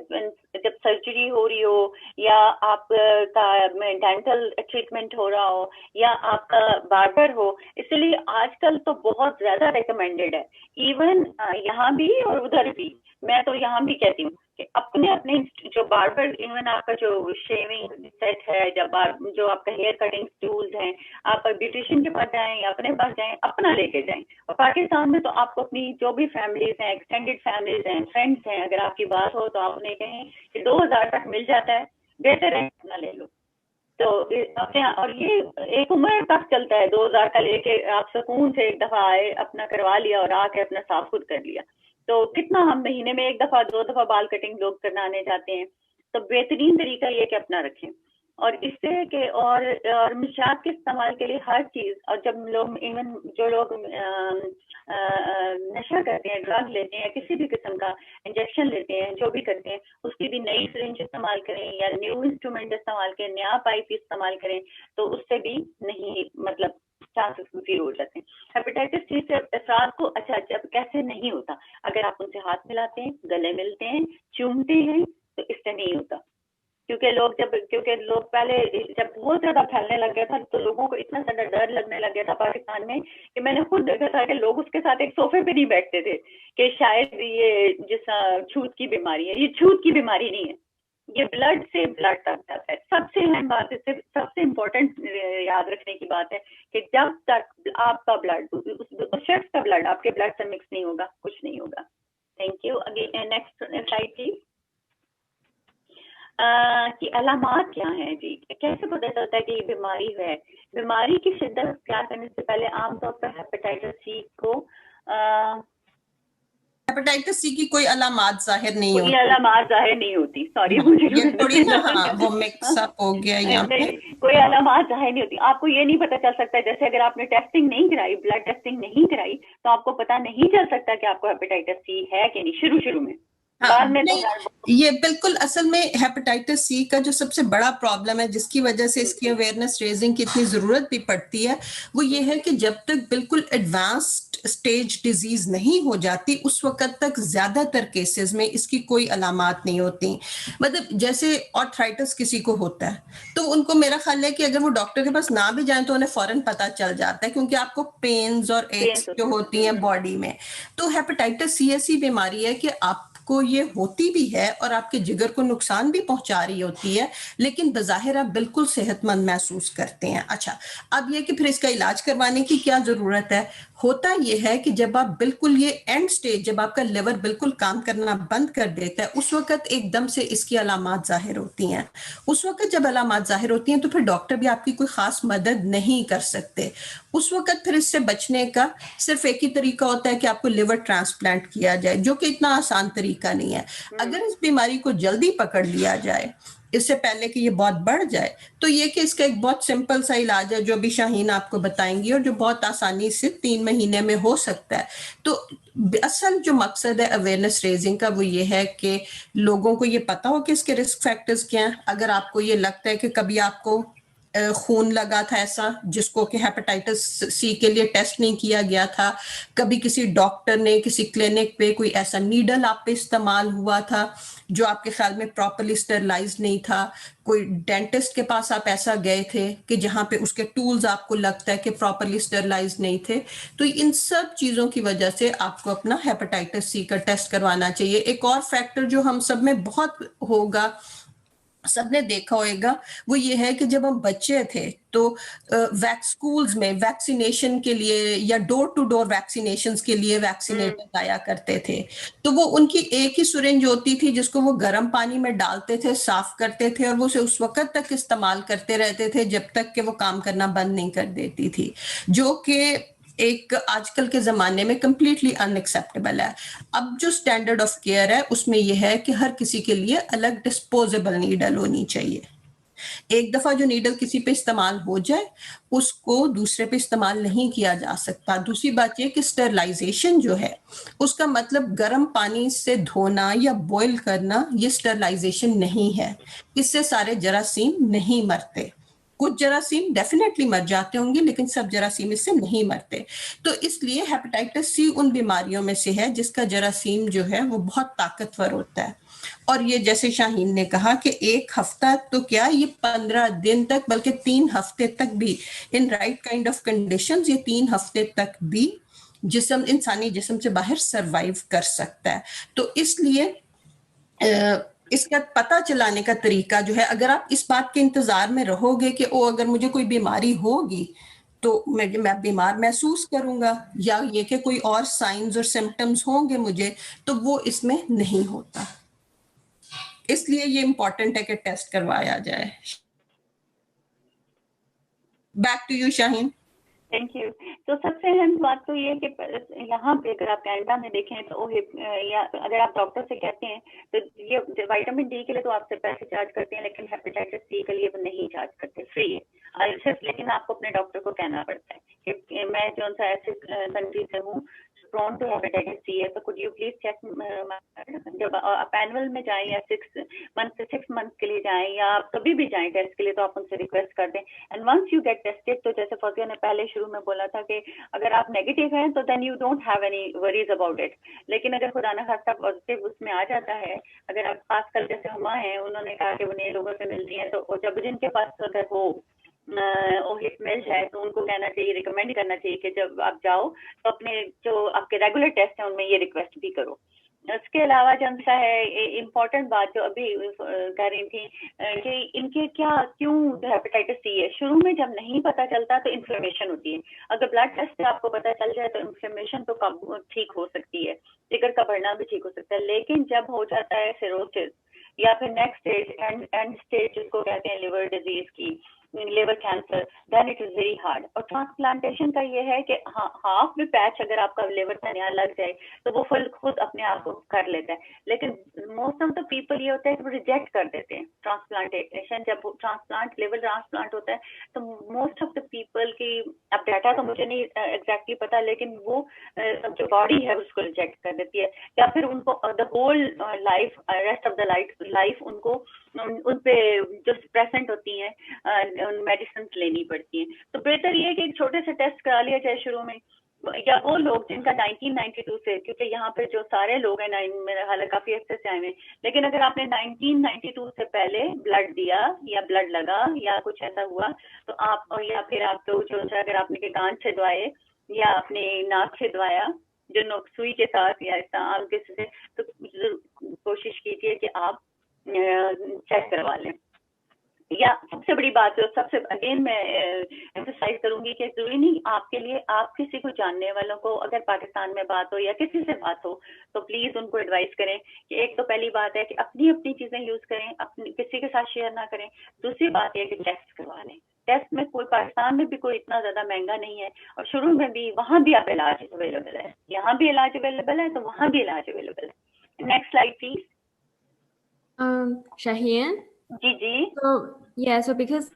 जब सर्जरी हो रही हो या आपका डेंटल ट्रीटमेंट हो रहा हो या आपका बार्बर हो, इसलिए आजकल तो बहुत ज्यादा रिकमेंडेड है, इवन यहाँ भी और उधर भी। मैं तो यहाँ भी कहती हूँ कि अपने अपने जो बार्बर, इवन आपका जो शेविंग सेट है, जब जो आपका हेयर कटिंग टूल्स हैं, आप ब्यूटिशियन के पास जाएं या अपने पास जाएं, अपना लेके जाएं। और पाकिस्तान में तो आपको अपनी जो भी फैमिलीज हैं, एक्सटेंडेड फैमिलीज हैं, फ्रेंड्स हैं, अगर आपकी बात हो तो आपने कहें कि 2000 तक मिल जाता है, बेहतर है अपना ले लो। तो अपने, और ये एक उम्र तक चलता है, 2000 का लेके आप सुकून से एक दफा आए, अपना करवा लिया और आके अपना साफ खुद कर लिया। तो कितना हम महीने में एक दफा 2 दफा बाल कटिंग लोग कराने जाते हैं, तो बेहतरीन तरीका ये कि अपना रखें। और इससे के और मिशात के इस्तेमाल के लिए हर चीज, और जब लोग इवन जो लोग नशा करते हैं, ड्रग लेते हैं, किसी भी किस्म का इंजेक्शन लेते हैं, जो भी करते हैं, उसकी भी नई सिरिंज इस्तेमाल करें या न्यू इंस्ट्रूमेंट इस्तेमाल करें, नया पाइप इस्तेमाल करें, तो उससे भी नहीं मतलब चांसेस जीरो हो जाते हैं। हेपेटाइटिस सी से अफराद को अच्छा जब कैसे नहीं होता, अगर आप उनसे हाथ मिलाते हैं, गले मिलते हैं, चूमते हैं, तो इससे नहीं होता। کیونکہ لوگ پہلے جب بہت زیادہ پھیلنے لگ گیا تھا تو لوگوں کو اتنا زیادہ ڈر لگنے لگ گیا تھا پاکستان میں کہ میں نے خود دیکھا تھا کہ لوگ اس کے ساتھ ایک صوفے پہ نہیں بیٹھتے تھے کہ شاید یہ جس چھوت کی بیماری ہے. یہ چھوت کی بیماری نہیں ہے, یہ بلڈ سے بلڈ تک جاتا ہے. سب سے اہم بات اس سے سب سے امپورٹنٹ یاد رکھنے کی بات ہے کہ جب تک آپ کا بلڈ اس شخص کا بلڈ آپ کے بلڈ سے مکس نہیں ہوگا کچھ نہیں ہوگا. Thank you. Again next slide please. کی علامات کیا ہیں جی, کیسے پتہ چلتا ہے کہ یہ بیماری ہے؟ بیماری کی شدت اختیار کرنے سے پہلے عام طور پر ہیپیٹائٹس سی کو ہیپیٹائٹس سی کی کوئی علامات ظاہر نہیں کوئی ہوتی. علامات ظاہر نہیں ہوتی. سوری مجھے یہ تھوڑی نا وہ مکس اپ ہو گیا یہاں پہ. کوئی علامات ظاہر نہیں ہوتی. آپ کو یہ نہیں پتا چل سکتا, جیسے اگر آپ نے ٹیسٹنگ نہیں کرائی, بلڈ ٹیسٹنگ نہیں کرائی, تو آپ کو پتا نہیں چل سکتا کہ آپ کو ہیپیٹائٹس سی ہے کہ نہیں شروع میں. یہ بالکل اصل میں ہیپیٹائٹس سی کا جو سب سے بڑا پرابلم ہے جس کی وجہ سے اس کی اویئرنیس ریزنگ کی اتنی ضرورت بھی پڑتی ہے وہ یہ ہے کہ جب تک بالکل ایڈوانسڈ اسٹیج ڈیزیز نہیں ہو جاتی اس وقت تک زیادہ تر کیسز میں اس کی کوئی علامات نہیں ہوتی. مطلب جیسے آرتھرائٹس کسی کو ہوتا ہے تو ان کو میرا خیال ہے کہ اگر وہ ڈاکٹر کے پاس نہ بھی جائیں تو انہیں فوراً پتہ چل جاتا ہے کیونکہ آپ کو پینز اور ایکس جو ہوتی ہیں باڈی میں. تو ہیپیٹائٹس سی ایسی بیماری ہے کہ آپ کو یہ ہوتی بھی ہے اور آپ کے جگر کو نقصان بھی پہنچا رہی ہوتی ہے لیکن بظاہر آپ بالکل صحت مند محسوس کرتے ہیں. اچھا اب یہ کہ پھر اس کا علاج کروانے کی کیا ضرورت ہے؟ ہوتا یہ ہے کہ جب آپ بالکل یہ اینڈ سٹیج جب آپ کا لیور بالکل کام کرنا بند کر دیتا ہے اس وقت ایک دم سے اس کی علامات ظاہر ہوتی ہیں. اس وقت جب علامات ظاہر ہوتی ہیں تو پھر ڈاکٹر بھی آپ کی کوئی خاص مدد نہیں کر سکتے. اس وقت پھر اس سے بچنے کا صرف ایک ہی طریقہ ہوتا ہے کہ آپ کو لیور ٹرانسپلانٹ کیا جائے جو کہ اتنا آسان طریقہ نہیں ہے. اگر اس بیماری کو جلدی پکڑ لیا جائے اس سے پہلے کہ یہ بہت بڑھ جائے تو یہ کہ اس کا ایک بہت سمپل سا علاج ہے جو ابھی شاہین آپ کو بتائیں گی اور جو بہت آسانی سے 3 مہینے میں ہو سکتا ہے. تو اصل جو مقصد ہے اویئرنیس ریزنگ کا وہ یہ ہے کہ لوگوں کو یہ پتا ہو کہ اس کے رسک فیکٹرز کیا ہیں. اگر آپ کو یہ لگتا ہے کہ کبھی آپ کو خون لگا تھا ایسا جس کو کہ ہیپیٹائٹس سی کے لیے ٹیسٹ نہیں کیا گیا تھا, کبھی کسی ڈاکٹر نے کسی کلینک پہ کوئی ایسا نیڈل آپ پہ استعمال ہوا تھا جو آپ کے خیال میں پراپرلی اسٹرلائز نہیں تھا, کوئی ڈینٹسٹ کے پاس آپ ایسا گئے تھے کہ جہاں پہ اس کے ٹولز آپ کو لگتا ہے کہ پراپرلی اسٹرلائز نہیں تھے, تو ان سب چیزوں کی وجہ سے آپ کو اپنا ہیپیٹائٹس سی کا ٹیسٹ کروانا چاہیے. ایک اور فیکٹر جو ہم سب میں بہت ہوگا, سب نے دیکھا ہوئے گا, وہ یہ ہے کہ جب ہم بچے تھے تو سکولز میں ویکسینیشن کے لیے یا ڈور ٹو ڈور ویکسینیشنز کے لیے ویکسینیٹر آیا کرتے تھے تو وہ ان کی ایک ہی سرنج ہوتی تھی جس کو وہ گرم پانی میں ڈالتے تھے, صاف کرتے تھے اور وہ اسے اس وقت تک استعمال کرتے رہتے تھے جب تک کہ وہ کام کرنا بند نہیں کر دیتی تھی, جو کہ ایک آج کل کے زمانے میں کمپلیٹلی ان ایکسیپٹیبل ہے. اب جو سٹینڈرڈ آف کیئر ہے اس میں یہ ہے کہ ہر کسی کے لیے الگ ڈسپوزیبل نیڈل ہونی چاہیے. ایک دفعہ جو نیڈل کسی پہ استعمال ہو جائے اس کو دوسرے پہ استعمال نہیں کیا جا سکتا. دوسری بات یہ کہ اسٹرلائزیشن جو ہے اس کا مطلب گرم پانی سے دھونا یا بوائل کرنا یہ اسٹرلائزیشن نہیں ہے. اس سے سارے جراثیم نہیں مرتے, کچھ جراثیم ڈیفینیٹلی مر جاتے ہوں گے لیکن سب جراثیم اس سے نہیں مرتے. تو اس لیے ہیپیٹائٹس سی ان بیماریوں میں سے ہے جس کا جراثیم جو ہے وہ بہت طاقتور ہوتا ہے, اور یہ جیسے شاہین نے کہا کہ 1 ہفتہ تو کیا یہ 15 دن تک بلکہ 3 ہفتے تک بھی in right kind of conditions یہ 3 ہفتے تک بھی جسم انسانی جسم سے باہر سروائیو کر سکتا ہے. تو اس لیے اس کا پتہ چلانے کا طریقہ جو ہے, اگر آپ اس بات کے انتظار میں رہو گے کہ اگر مجھے کوئی بیماری ہوگی تو میں بیمار محسوس کروں گا یا یہ کہ کوئی اور سائنز اور سمپٹمز ہوں گے مجھے, تو وہ اس میں نہیں ہوتا. اس لیے یہ امپورٹنٹ ہے کہ ٹیسٹ کروایا جائے. Back to you Shaheen. Thank you. تو سب سے اہم بات تو یہ کہ یہاں پہ اگر آپ کینیڈا میں دیکھیں تو یا اگر آپ ڈاکٹر سے کہتے ہیں تو یہ وائٹامن ڈی کے لیے تو آپ سے پیسے چارج کرتے ہیں لیکن ہیپیٹائٹس سی کے لیے وہ نہیں چارج کرتے, فری ہے صرف. لیکن آپ کو اپنے ڈاکٹر کو کہنا پڑتا ہے کہ میں جو سا ایسے کنٹری سے ہوں prone to hepatitis C है, तो could you please check जब आप एनुअल में जाएं या 6 months से 6 months के लिए जाएं या आप कभी भी जाएं टेस्ट के लिए, तो आप उनसे रिक्वेस्ट कर दें. And once you get tested, तो जैसे फौजिया ने पहले शुरू में बोला था कि अगर आप नेगेटिव हैं तो then you don't have any worries about it. लेकिन अगर खुदा न खास्ता पॉजिटिव उसमें आ जाता है, अगर आप खासकर जैसे हुआ है, उन्होंने कहा कि वो नए लोगों से मिलती हैं, तो जब जिनके पास अगर वो ओहिटमेल है तो उनको कहना चाहिए, रिकमेंड करना चाहिए कि जब आप जाओ तो अपने जो आपके रेगुलर टेस्ट हैं उनमें ये रिक्वेस्ट भी करो. इसके अलावा जब सा है इम्पोर्टेंट बात जो अभी कह रही थी कि इनके क्यों हेपेटाइटिस सी है, शुरू में जब नहीं पता चलता तो इन्फ्लेमेशन होती है. अगर ब्लड टेस्ट से आपको पता चल जाए तो इन्फ्लेमेशन तो ठीक हो सकती है, जिगर का बढ़ना भी ठीक हो सकता है. लेकिन जब हो जाता है सिरोसिस या फिर नेक्स्ट स्टेज एंड स्टेज जिसको कहते हैं लिवर डिजीज की, liver cancer, then it is very hard. और ट्रांसप्लांटेशन का ये है कि हाफ भी पैच अगर आपका लिवर का नया लग जाए तो वो खुद अपने आप को कर लेता है. लेकिन मोस्ट ऑफ द पीपल ये होता है कि वो रिजेक्ट कर देते हैं ट्रांसप्लांटेशन. जब ट्रांसप्लांट लिवर ट्रांसप्लांट होता है तो मोस्ट ऑफ द पीपल की, अब डाटा तो मुझे नहीं एग्जैक्टली पता, लेकिन वो जो बॉडी है उसको रिजेक्ट कर देती है, या फिर उनको the whole life, rest of the life उनको उन पे जो प्रेजेंट होती हैं मेडिसिन लेनी पड़ती हैं. तो बेहतर ये है कि एक छोटे से टेस्ट करा लिया जाए शुरू में, या वो लोग जिनका 1992 से, क्योंकि यहाँ पे जो सारे लोग हैं मेरा हाल काफी अच्छे से आए हैं, लेकिन अगर आपने 1992 से पहले ब्लड दिया या ब्लड लगा या कुछ ऐसा हुआ तो आप, या फिर आपको जो अगर आपने कान से दवाए या अपने नाक से दवाया जो सुई के साथ या इस तरह किसी से, तो कोशिश कीजिए कि आप चेक करवा लें. या सबसे बड़ी बात है, सबसे अगेन मैं एम्फसाइज करूंगी कि जरूरी नहीं आपके लिए, आप किसी को जानने वालों को अगर पाकिस्तान में बात हो या किसी से बात हो तो प्लीज उनको एडवाइस करें कि एक तो पहली बात है कि अपनी चीजें यूज करें, अपनी किसी के साथ शेयर ना करें. दूसरी बात है कि टेस्ट करवा लें. टेस्ट में कोई, पाकिस्तान में भी कोई इतना ज्यादा महंगा नहीं है, और शुरू में भी वहां भी आप इलाज अवेलेबल है, यहाँ भी इलाज अवेलेबल है तो वहां भी इलाज अवेलेबल है. Next slide please. Shaheen? जी. So because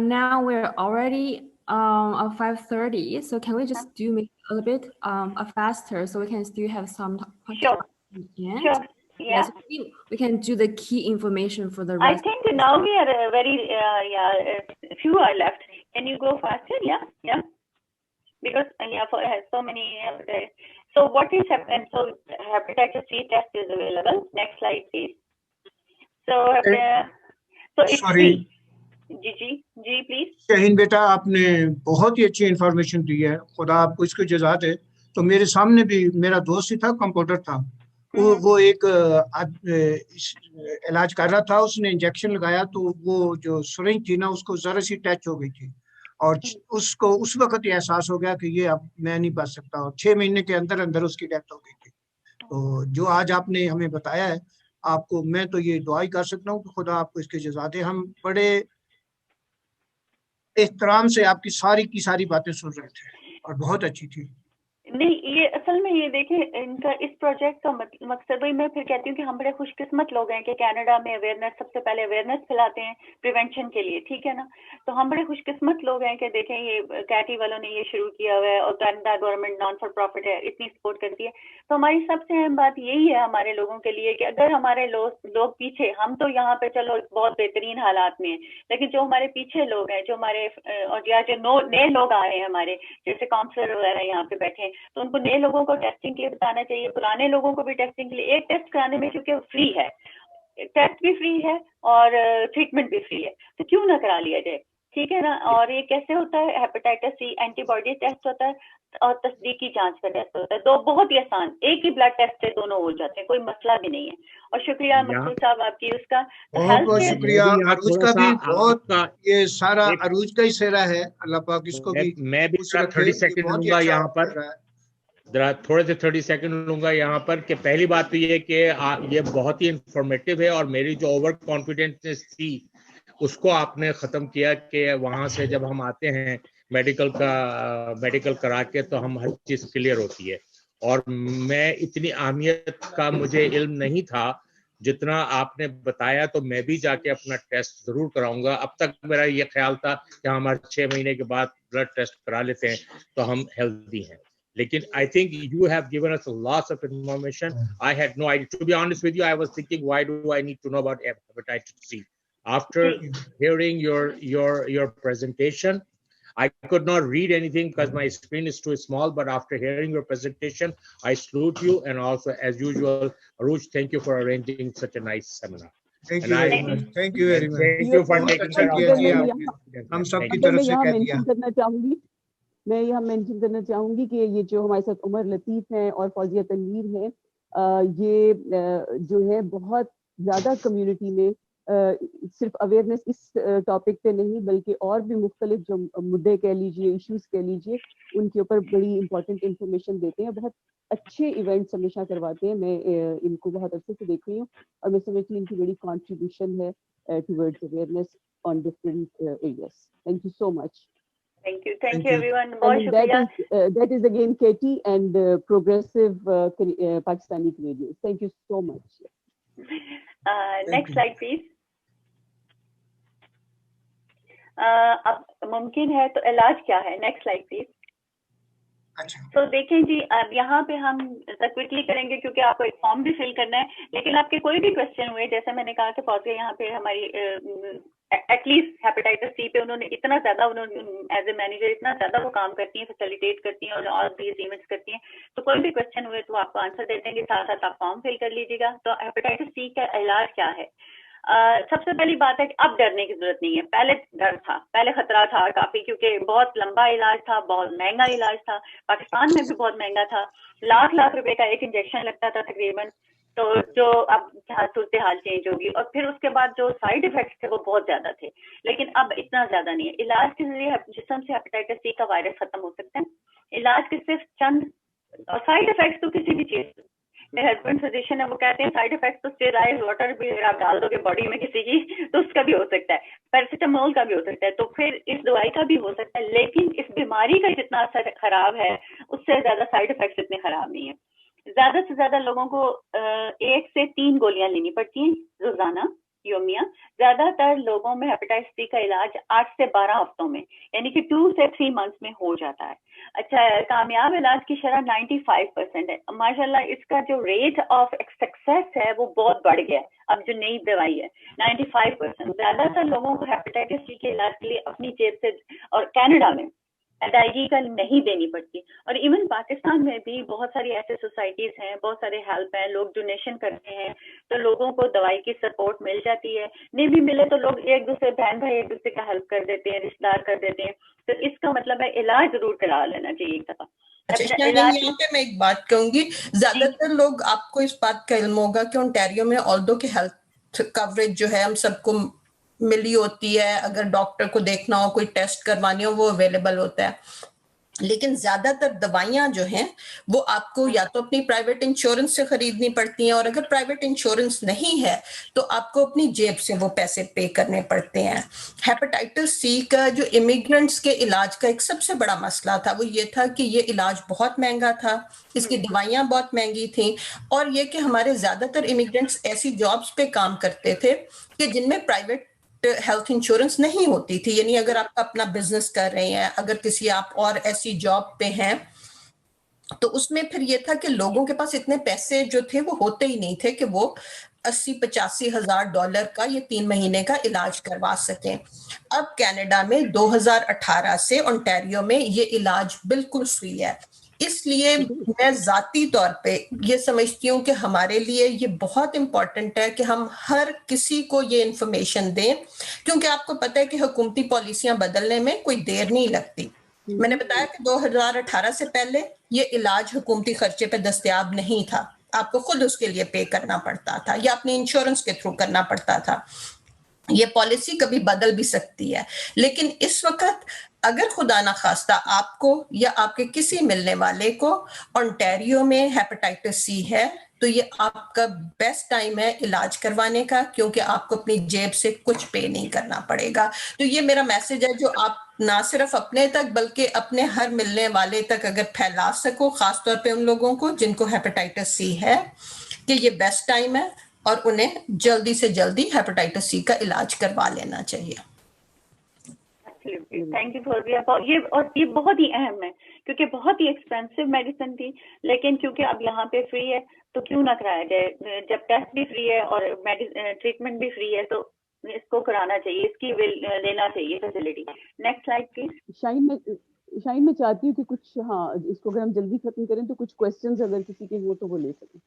now we're already at 5:30, so can we just do maybe a little bit faster so we can still have some time? Sure. Yeah. So we can do the key information for the rest. I think now we are very few are left. Can you go faster? Yeah. Because for so many. So what is happening? So hepatitis C test is available. Next slide, please. So it's Sorry. जी please. Shaheen बेटा, आपने बहुत ही अच्छी information दी है, खुदा आपको इसको जज़ा दे. तो मेरे सामने भी मेरा दोस्त ही था, कंपाउंडर था, वो एक इलाज कर रहा था, उसने इंजेक्शन लगाया तो वो जो सिरिंज थी ना उसको जरा सी टच हो गई थी, और उसको उस वक्त एहसास हो गया कि ये अब मैं नहीं बच सकता, और 6 महीने के अंदर अंदर उसकी डेथ हो गई थी. तो जो आज आपने हमें बताया है, आपको मैं तो ये दुआ ही कर सकता हूँ कि खुदा आपको इसके जज़ा दे. हम बड़े एहतराम से आपकी सारी की सारी बातें सुन रहे थे और बहुत अच्छी थी. नहीं, ये असल में ये देखें, इनका इस प्रोजेक्ट का मकसद वही, मैं फिर कहती हूँ कि हम बड़े खुशकिस्मत लोग हैं कि कनाडा में अवेयरनेस, सबसे पहले अवेयरनेस फैलाते हैं प्रिवेंशन के लिए, ठीक है ना. तो हम बड़े खुशकिस्मत लोग हैं कि देखें ये कैटी वालों ने ये शुरू किया हुआ है और Canada government non for profit है, इतनी सपोर्ट करती है. तो हमारी सबसे अहम बात यही है हमारे लोगों के लिए कि अगर हमारे लोग पीछे, हम तो यहाँ पे चलो बहुत बेहतरीन हालात में हैं, लेकिन जो हमारे पीछे लोग हैं, जो हमारे और या जो नए लोग आ रहे हैं हमारे जैसे काउंसलर वगैरह यहाँ पे बैठे हैं, तो उनको नए लोगों को टेस्टिंग के लिए बताना चाहिए, पुराने लोगों को भी टेस्टिंग के लिए. एक टेस्ट कराने में क्योंकि फ्री है, टेस्ट भी फ्री है और ट्रीटमेंट भी फ्री है, तो क्यों ना करा लिया जाए, ठीक है ना. और ये कैसे होता है, हेपेटाइटिस सी एंटीबॉडी टेस्ट होता है और तस्दीकी जांच का टेस्ट होता है, दो बहुत ही आसान, एक ही ब्लड टेस्ट से दोनों हो जाते हैं, कोई मसला भी नहीं है. और शुक्रिया मकसूद साहब आपकी, उसका बहुत शुक्रिया. अरूज का भी बहुत, ये सारा अरूज का ही सेरा है, अल्लाह पाक इसको भी. मैं भी 30 सेकंड लूंगा यहाँ पर, जरा थोड़े से 30 सेकंड लूंगा यहाँ पर. कि पहली बात तो ये कि ये बहुत ही इंफॉर्मेटिव है, और मेरी जो ओवर कॉन्फिडेंस थी उसको आपने खत्म किया कि वहां से जब हम आते हैं मेडिकल करा के तो हम हर चीज क्लियर होती है. और मैं इतनी अहमियत का मुझे इल्म नहीं था जितना आपने बताया, तो मैं भी जाके अपना टेस्ट जरूर कराऊंगा. अब तक मेरा ये ख्याल था कि हम हर 6 महीने के बाद ब्लड टेस्ट करा लेते हैं तो हम हेल्दी हैं, Lekin I think you have given us lots of information. I had no idea. To be honest with you, I was thinking, why do I need to know about hepatitis C? After hearing your presentation, I could not read anything because my screen is too small. But after hearing your presentation, I salute you, and also, as usual, Aruj, thank you for arranging such a nice seminar. Thank you very much. Thank you very much. Thank you for taking care of our हम सबकी तरफ से कह दिया. करना चाहूंगी, मैं यहाँ मेंशन करना चाहूंगी कि ये जो हमारे साथ उमर लतीफ हैं और फौजिया तनवीर हैं, ये जो है बहुत ज्यादा कम्युनिटी में सिर्फ अवेयरनेस इस टॉपिक पे नहीं बल्कि और भी मुख्तलिफ जो मुद्दे कह लीजिए, इश्यूज कह लीजिए, उनके ऊपर बड़ी इंपॉर्टेंट इंफॉर्मेशन देते हैं. बहुत अच्छे इवेंट्स हमेशा करवाते हैं. मैं इनको बहुत अच्छे से देख रही हूँ और मैं समझती हूँ इनकी बड़ी कॉन्ट्रीब्यूशन है towards awareness on different areas. Thank you so much. Thank you everyone. बहुत शुक्रिया. That is again Katie and Progressive Pakistani Canadians. Thank you so much. Next slide please. अब मुमकिन है तो इलाज क्या है? Next slide please. तो देखें जी, अब यहाँ पे हम क्विकली करेंगे क्योंकि आपको एक फॉर्म भी फिल करना है. लेकिन आपके कोई भी क्वेश्चन हुए, जैसे मैंने कहा कि फौजिया यहाँ पे हमारी एटलीस्ट हेपेटाइटिस सी पे उन्होंने इतना ज्यादा, उन्होंने एज ए मैनेजर इतना ज्यादा वो काम करती हैं, फैसिलिटेट करती हैं और दीज इवेंट्स करती हैं. तो कोई भी क्वेश्चन हुए तो आपको आंसर दे देंगे, साथ साथ आप फॉर्म फिल कर लीजिएगा. तो हेपेटाइटिस सी का इलाज क्या है? सबसे पहली बात है कि अब डरने की जरूरत नहीं है. पहले डर था, पहले खतरा था काफी, क्योंकि बहुत लंबा इलाज था, बहुत महंगा इलाज था, पाकिस्तान में भी बहुत महंगा था. लाख रुपए का एक इंजेक्शन लगता था तकरीबन. तो जो अब सूरत हाल चेंज होगी, और फिर उसके बाद जो साइड इफेक्ट्स थे वो बहुत ज्यादा थे, लेकिन अब इतना ज्यादा नहीं है. इलाज के जरिए जिस्म से हेपेटाइटिस सी का वायरस खत्म हो सकता है. इलाज के सिर्फ चंद, और साइड इफेक्ट्स तो किसी भी चीज, मेरे हस्बैंड फिजिशियन है, वो कहते हैं साइड इफेक्ट्स तो स्टेराइल वाटर भी अगर आप डाल दोगे बॉडी में किसी की तो उसका भी हो सकता है, पैरासिटामोल का भी हो सकता है, तो फिर इस दवाई का भी हो सकता है. लेकिन इस बीमारी का जितना असर खराब है उससे ज्यादा साइड इफेक्ट्स इतने खराब नहीं है. ज्यादा से ज्यादा लोगों को 1 से 3 गोलियां लेनी पड़ती हैं रोजाना, योमिया. ज्यादातर लोगों में हेपेटाइटिस सी का इलाज 8 से 12 हफ्तों में, यानी कि 2 से 3 मंथ्स में हो जाता है. अच्छा, कामयाब इलाज की शरह 95% है माशाल्लाह. इसका जो रेट ऑफ सक्सेस है वो बहुत बढ़ गया है. अब जो नई दवाई है 95%. ज्यादातर लोगों को हेपेटाइटिस सी के इलाज के लिए अपनी जेब से, और कनाडा में अदायगी का नहीं देनी पड़ती. और इवन पाकिस्तान में भी बहुत सारी ऐसे सोसाइटीज हैं, बहुत सारे हेल्प हैं, लोग डोनेशन करते हैं, तो लोगों को दवाई की सपोर्ट मिल जाती है. नहीं भी मिले तो लोग एक दूसरे, बहन भाई एक दूसरे का हेल्प कर देते हैं, रिश्तेदार कर देते हैं. तो इसका मतलब है इलाज जरूर करा लेना चाहिए एक दफा. अच्छा, यहाँ पे मैं एक बात कहूंगी, ज्यादातर लोग, आपको इस बात का इल्म होगा कि ओंटारियो में ऑल्दो के हेल्थ कवरेज जो है हम सबको मिली होती है, अगर डॉक्टर को देखना हो, कोई टेस्ट करवानी हो, वो अवेलेबल होता है. लेकिन ज्यादातर दवाइयां जो हैं वो आपको या तो अपनी प्राइवेट इंश्योरेंस से खरीदनी पड़ती हैं, और अगर प्राइवेट इंश्योरेंस नहीं है तो आपको अपनी जेब से वो पैसे पे करने पड़ते हैं. हेपेटाइटिस सी का जो इमिग्रेंट्स के इलाज का एक सबसे बड़ा मसला था वो ये था कि ये इलाज बहुत महंगा था, इसकी दवाइयां बहुत महंगी थी, और ये कि हमारे ज्यादातर इमिग्रेंट्स ऐसी जॉब्स पे काम करते थे कि जिनमें प्राइवेट हेल्थ इंश्योरेंस नहीं होती थी. यानी अगर आप अपना बिजनेस कर रहे हैं, अगर किसी आप और ऐसी जॉब पे हैं, तो उसमें फिर ये था कि लोगों के पास इतने पैसे जो थे वो होते ही नहीं थे कि वो 80-85 हजार डॉलर का ये 3 महीने का इलाज करवा सकें. अब कनाडा में 2018 से ओंटारियो में ये इलाज बिल्कुल फ्री है. इसलिए मैं जाती तौर पे ये समझती हूँ कि हमारे लिए ये बहुत इम्पोर्टेंट है कि हम हर किसी को ये इन्फॉर्मेशन दें, क्योंकि आपको पता है कि हुकूमती पॉलिसियां बदलने में कोई देर नहीं लगती. मैंने बताया कि 2018 से पहले ये इलाज हुकूमती खर्चे पे दस्तयाब नहीं था, आपको खुद उसके लिए पे करना पड़ता था या अपने इंश्योरेंस के थ्रू करना पड़ता था. ये पॉलिसी कभी बदल भी सकती है, लेकिन इस वक्त अगर खुदा ना खास्ता आपको या आपके किसी मिलने वाले को ओंटारियो में हेपेटाइटिस सी है तो ये आपका बेस्ट टाइम है इलाज करवाने का, क्योंकि आपको अपनी जेब से कुछ पे नहीं करना पड़ेगा. तो ये मेरा मैसेज है जो आप ना सिर्फ अपने तक बल्कि अपने हर मिलने वाले तक अगर फैला सको, खासतौर पे उन लोगों को जिनको हेपेटाइटिस सी है, कि ये बेस्ट टाइम है और उन्हें जल्दी से जल्दी हेपेटाइटिस सी का इलाज करवा लेना चाहिए. एब्सोल्युटली, थैंक यू फॉर ये बहुत ही अहम है क्योंकि बहुत ही एक्सपेंसिव मेडिसिन थी, लेकिन क्योंकि अब यहाँ पे फ्री है तो क्यों ना कराया जाए। जब टेस्ट भी फ्री है और ट्रीटमेंट भी फ्री है तो इसको कराना चाहिए, इसकी लेना चाहिए facility. Next slide please. Shine मैं चाहती हूँ कि कुछ इसको अगर हम जल्दी खत्म करें तो कुछ क्वेश्चंस अगर किसी के हो तो वो ले सकें।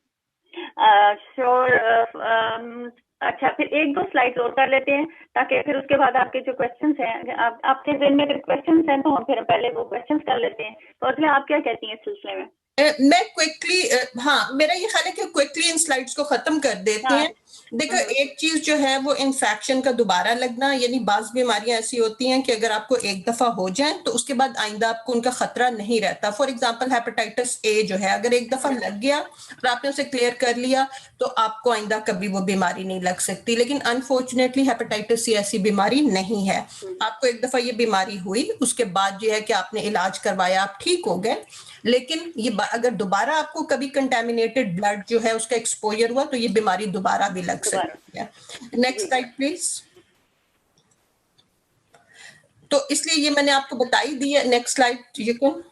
श्योर। अच्छा, फिर 1-2 स्लाइड्स और कर लेते हैं ताकि फिर उसके बाद आपके जो क्वेश्चंस हैं, आपके ज़हन में अगर क्वेश्चंस हैं तो हम फिर पहले वो क्वेश्चंस कर लेते हैं। तो अगले आप क्या कहती हैं इस सिलसिले में? मैं क्विकली मेरा ये ख्याल है कि क्विकली इन स्लाइड्स को खत्म कर देते हैं। देखो, एक चीज जो है वो इन्फेक्शन का दोबारा लगना, यानी बाज बीमारियां ऐसी होती हैं कि अगर आपको एक दफा हो जाए तो उसके बाद आइंदा आपको उनका खतरा नहीं रहता। फॉर एग्जांपल हेपेटाइटिस ए जो है, अगर एक दफा लग गया और आपने उसे क्लियर कर लिया तो आपको आइंदा कभी वो बीमारी नहीं लग सकती। लेकिन अनफॉर्चुनेटली हेपेटाइटिस सी ऐसी बीमारी नहीं है। आपको एक दफा ये बीमारी हुई, उसके बाद जो है कि आपने इलाज करवाया, आप ठीक हो गए, लेकिन ये अगर दोबारा आपको कभी कंटेमिनेटेड ब्लड जो है उसका एक्सपोजर हुआ तो ये बीमारी दोबारा भी लग सकती है। Next slide please. तो इसलिए ये मैंने आपको बताई दी है। नेक्स्ट स्लाइड ये कौन?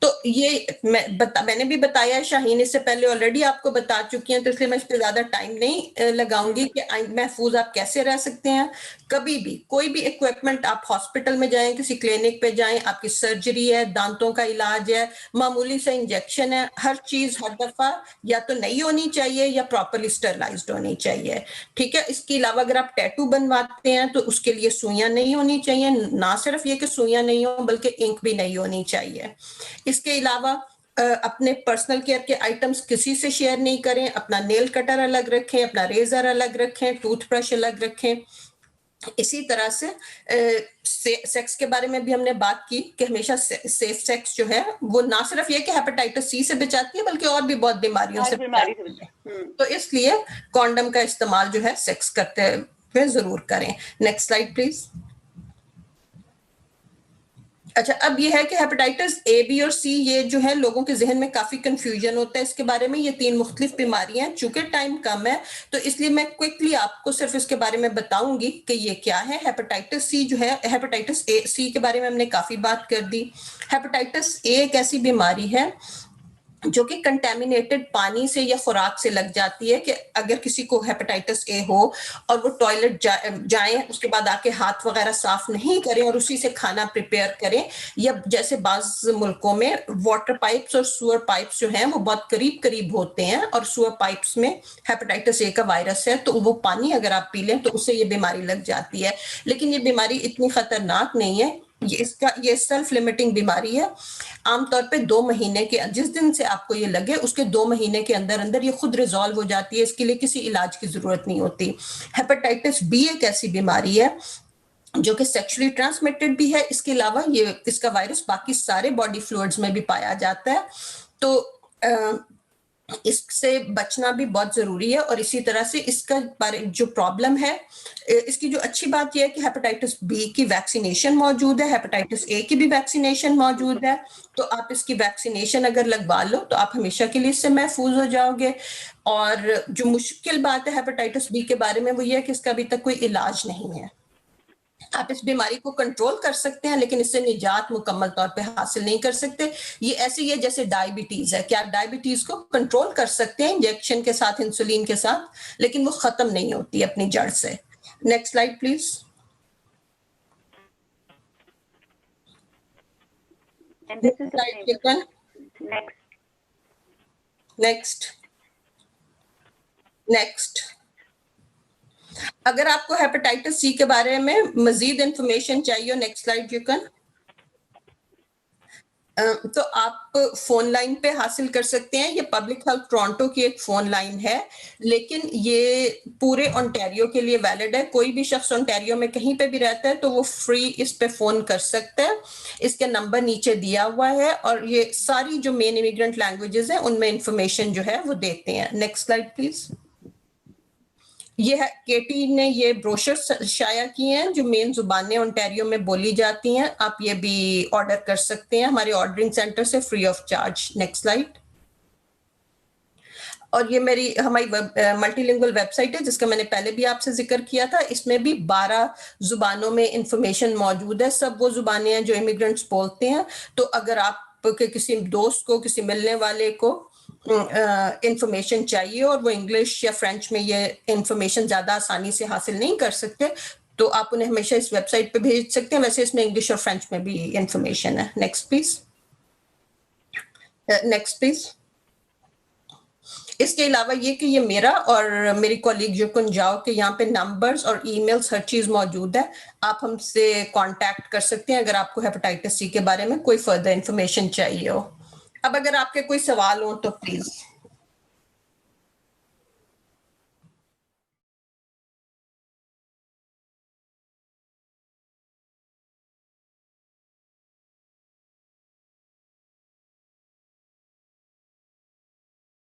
तो ये मैंने भी बताया है, शाहीन इससे पहले ऑलरेडी आपको बता चुकी हैं, तो इसलिए मैं इस पर ज्यादा टाइम नहीं लगाऊंगी कि महफूज आप कैसे रह सकते हैं। कभी भी कोई भी इक्विपमेंट, आप हॉस्पिटल में जाएं, किसी क्लिनिक पे जाएं, आपकी सर्जरी है, दांतों का इलाज है, मामूली सा इंजेक्शन है, हर चीज हर दफा या तो नई होनी चाहिए या प्रॉपरली स्टरलाइज्ड होनी चाहिए। ठीक है। इसके अलावा अगर आप टैटू बनवाते हैं तो उसके लिए सुइयां नहीं होनी चाहिए। ना सिर्फ ये कि सुइयां नहीं हो बल्कि इंक भी नहीं होनी चाहिए। इसके अलावा अपने पर्सनल केयर के आइटम्स किसी से शेयर नहीं करें। अपना नेल कटर अलग रखें, अपना रेजर अलग रखें, टूथब्रश अलग रखें। इसी तरह से सेक्स के बारे में भी हमने बात की कि हमेशा सेफ सेक्स जो है वो ना सिर्फ ये कि हेपेटाइटिस सी से बचाती है बल्कि और भी बहुत बीमारियों से बचाती है। तो इसलिए कॉन्डम का इस्तेमाल जो है सेक्स करते हुए जरूर करें। Next slide please. अच्छा, अब ये है कि हेपेटाइटिस ए, बी और सी, ये जो है लोगों के जहन में काफी कंफ्यूजन होता है इसके बारे में। ये 3 मुख्तलिफ बीमारियां हैं। चूंकि टाइम कम है तो इसलिए मैं क्विकली आपको सिर्फ इसके बारे में बताऊंगी कि ये क्या है। हेपेटाइटिस सी जो है, हेपेटाइटिस ए, सी के बारे में हमने काफी बात कर दी। हेपेटाइटिस ए एक ऐसी बीमारी है जो कि कंटेमिनेटेड पानी से या खुराक से लग जाती है कि अगर किसी को हेपेटाइटिस ए हो और वो टॉयलेट जाएं, उसके बाद आके हाथ वगैरह साफ नहीं करें और उसी से खाना प्रिपेयर करें, या जैसे बाज मुल्कों में वाटर पाइप्स और सुअर पाइप्स जो हैं वो बहुत करीब करीब होते हैं और सुअर पाइप्स में हेपेटाइटिस ए का वायरस है, तो वो पानी अगर आप पी लें तो उससे ये बीमारी लग जाती है। लेकिन ये बीमारी इतनी खतरनाक नहीं है। ये सेल्फ लिमिटिंग बीमारी है। आमतौर पे 2 महीने के, जिस दिन से आपको ये लगे उसके 2 महीने के अंदर अंदर ये खुद रिजॉल्व हो जाती है। इसके लिए किसी इलाज की जरूरत नहीं होती। हेपेटाइटिस बी एक ऐसी बीमारी है जो कि सेक्सुअली ट्रांसमिटेड भी है। इसके अलावा ये इसका वायरस बाकी सारे बॉडी फ्लूइड्स में भी पाया जाता है। तो इससे बचना भी बहुत जरूरी है। और इसी तरह से इसका जो प्रॉब्लम है, इसकी जो अच्छी बात यह है कि हेपेटाइटिस बी की वैक्सीनेशन मौजूद है, हेपेटाइटिस ए की भी वैक्सीनेशन मौजूद है। तो आप इसकी वैक्सीनेशन अगर लगवा लो तो आप हमेशा के लिए इससे महफूज हो जाओगे। और जो मुश्किल बात है हेपेटाइटिस बी के बारे में वो ये है कि इसका अभी तक कोई इलाज नहीं है। आप इस बीमारी को कंट्रोल कर सकते हैं लेकिन इससे निजात मुकम्मल तौर पे हासिल नहीं कर सकते। ये ऐसे ही है जैसे डायबिटीज है कि आप डायबिटीज को कंट्रोल कर सकते हैं इंजेक्शन के साथ, इंसुलिन के साथ, लेकिन वो खत्म नहीं होती अपनी जड़ से। Next slide please. नेक्स्ट। अगर आपको हेपेटाइटिस सी के बारे में मजीद इंफॉर्मेशन चाहिए, नेक्स्ट स्लाइड यू कैन, तो आप फोन लाइन पे हासिल कर सकते हैं। ये पब्लिक हेल्थ टोरंटो की एक फोन लाइन है, लेकिन ये पूरे ओंटारियो के लिए वैलिड है। कोई भी शख्स ओंटारियो में कहीं पे भी रहता है तो वो फ्री इस पे फोन कर सकता है। इसका नंबर नीचे दिया हुआ है और ये सारी जो मेन इमिग्रेंट लैंग्वेजेस हैं उनमें इंफॉर्मेशन जो है वो देते हैं। Next slide please. ये है केटी ने ये ब्रोशर शाया किए हैं जो मेन जुबानें ओंटारियो में बोली जाती हैं। आप ये भी ऑर्डर कर सकते हैं हमारे ऑर्डरिंग सेंटर से free of charge. Next slide. اور یہ ہماری ملٹی لنگوئل ویب سائٹ ہے جس کا میں نے پہلے بھی آپ سے ذکر کیا تھا. اس میں بھی 12 زبانوں میں انفارمیشن موجود ہے. سب وہ زبانیں ہیں جو امیگرینٹس بولتے ہیں. تو اگر آپ کے کسی دوست کو, کسی ملنے والے کو انفارمیشن چاہیے اور وہ انگلش یا فرینچ میں یہ انفارمیشن زیادہ آسانی سے حاصل نہیں کر سکتے, تو آپ انہیں ہمیشہ اس ویب سائٹ پہ بھیج سکتے ہیں. ویسے اس میں انگلش اور فرینچ میں بھی انفارمیشن ہے. Next please. Next please. اس کے علاوہ یہ کہ یہ میرا اور میری کولیگ جو کنجاؤ کے یہاں پہ نمبرز اور ای میلز ہر چیز موجود ہے. آپ ہم سے کانٹیکٹ کر سکتے ہیں اگر آپ کو ہیپاٹائٹس سی کے بارے میں کوئی فردر انفارمیشن چاہیے ہو. اب اگر آپ کے کوئی سوال ہوں تو پلیز.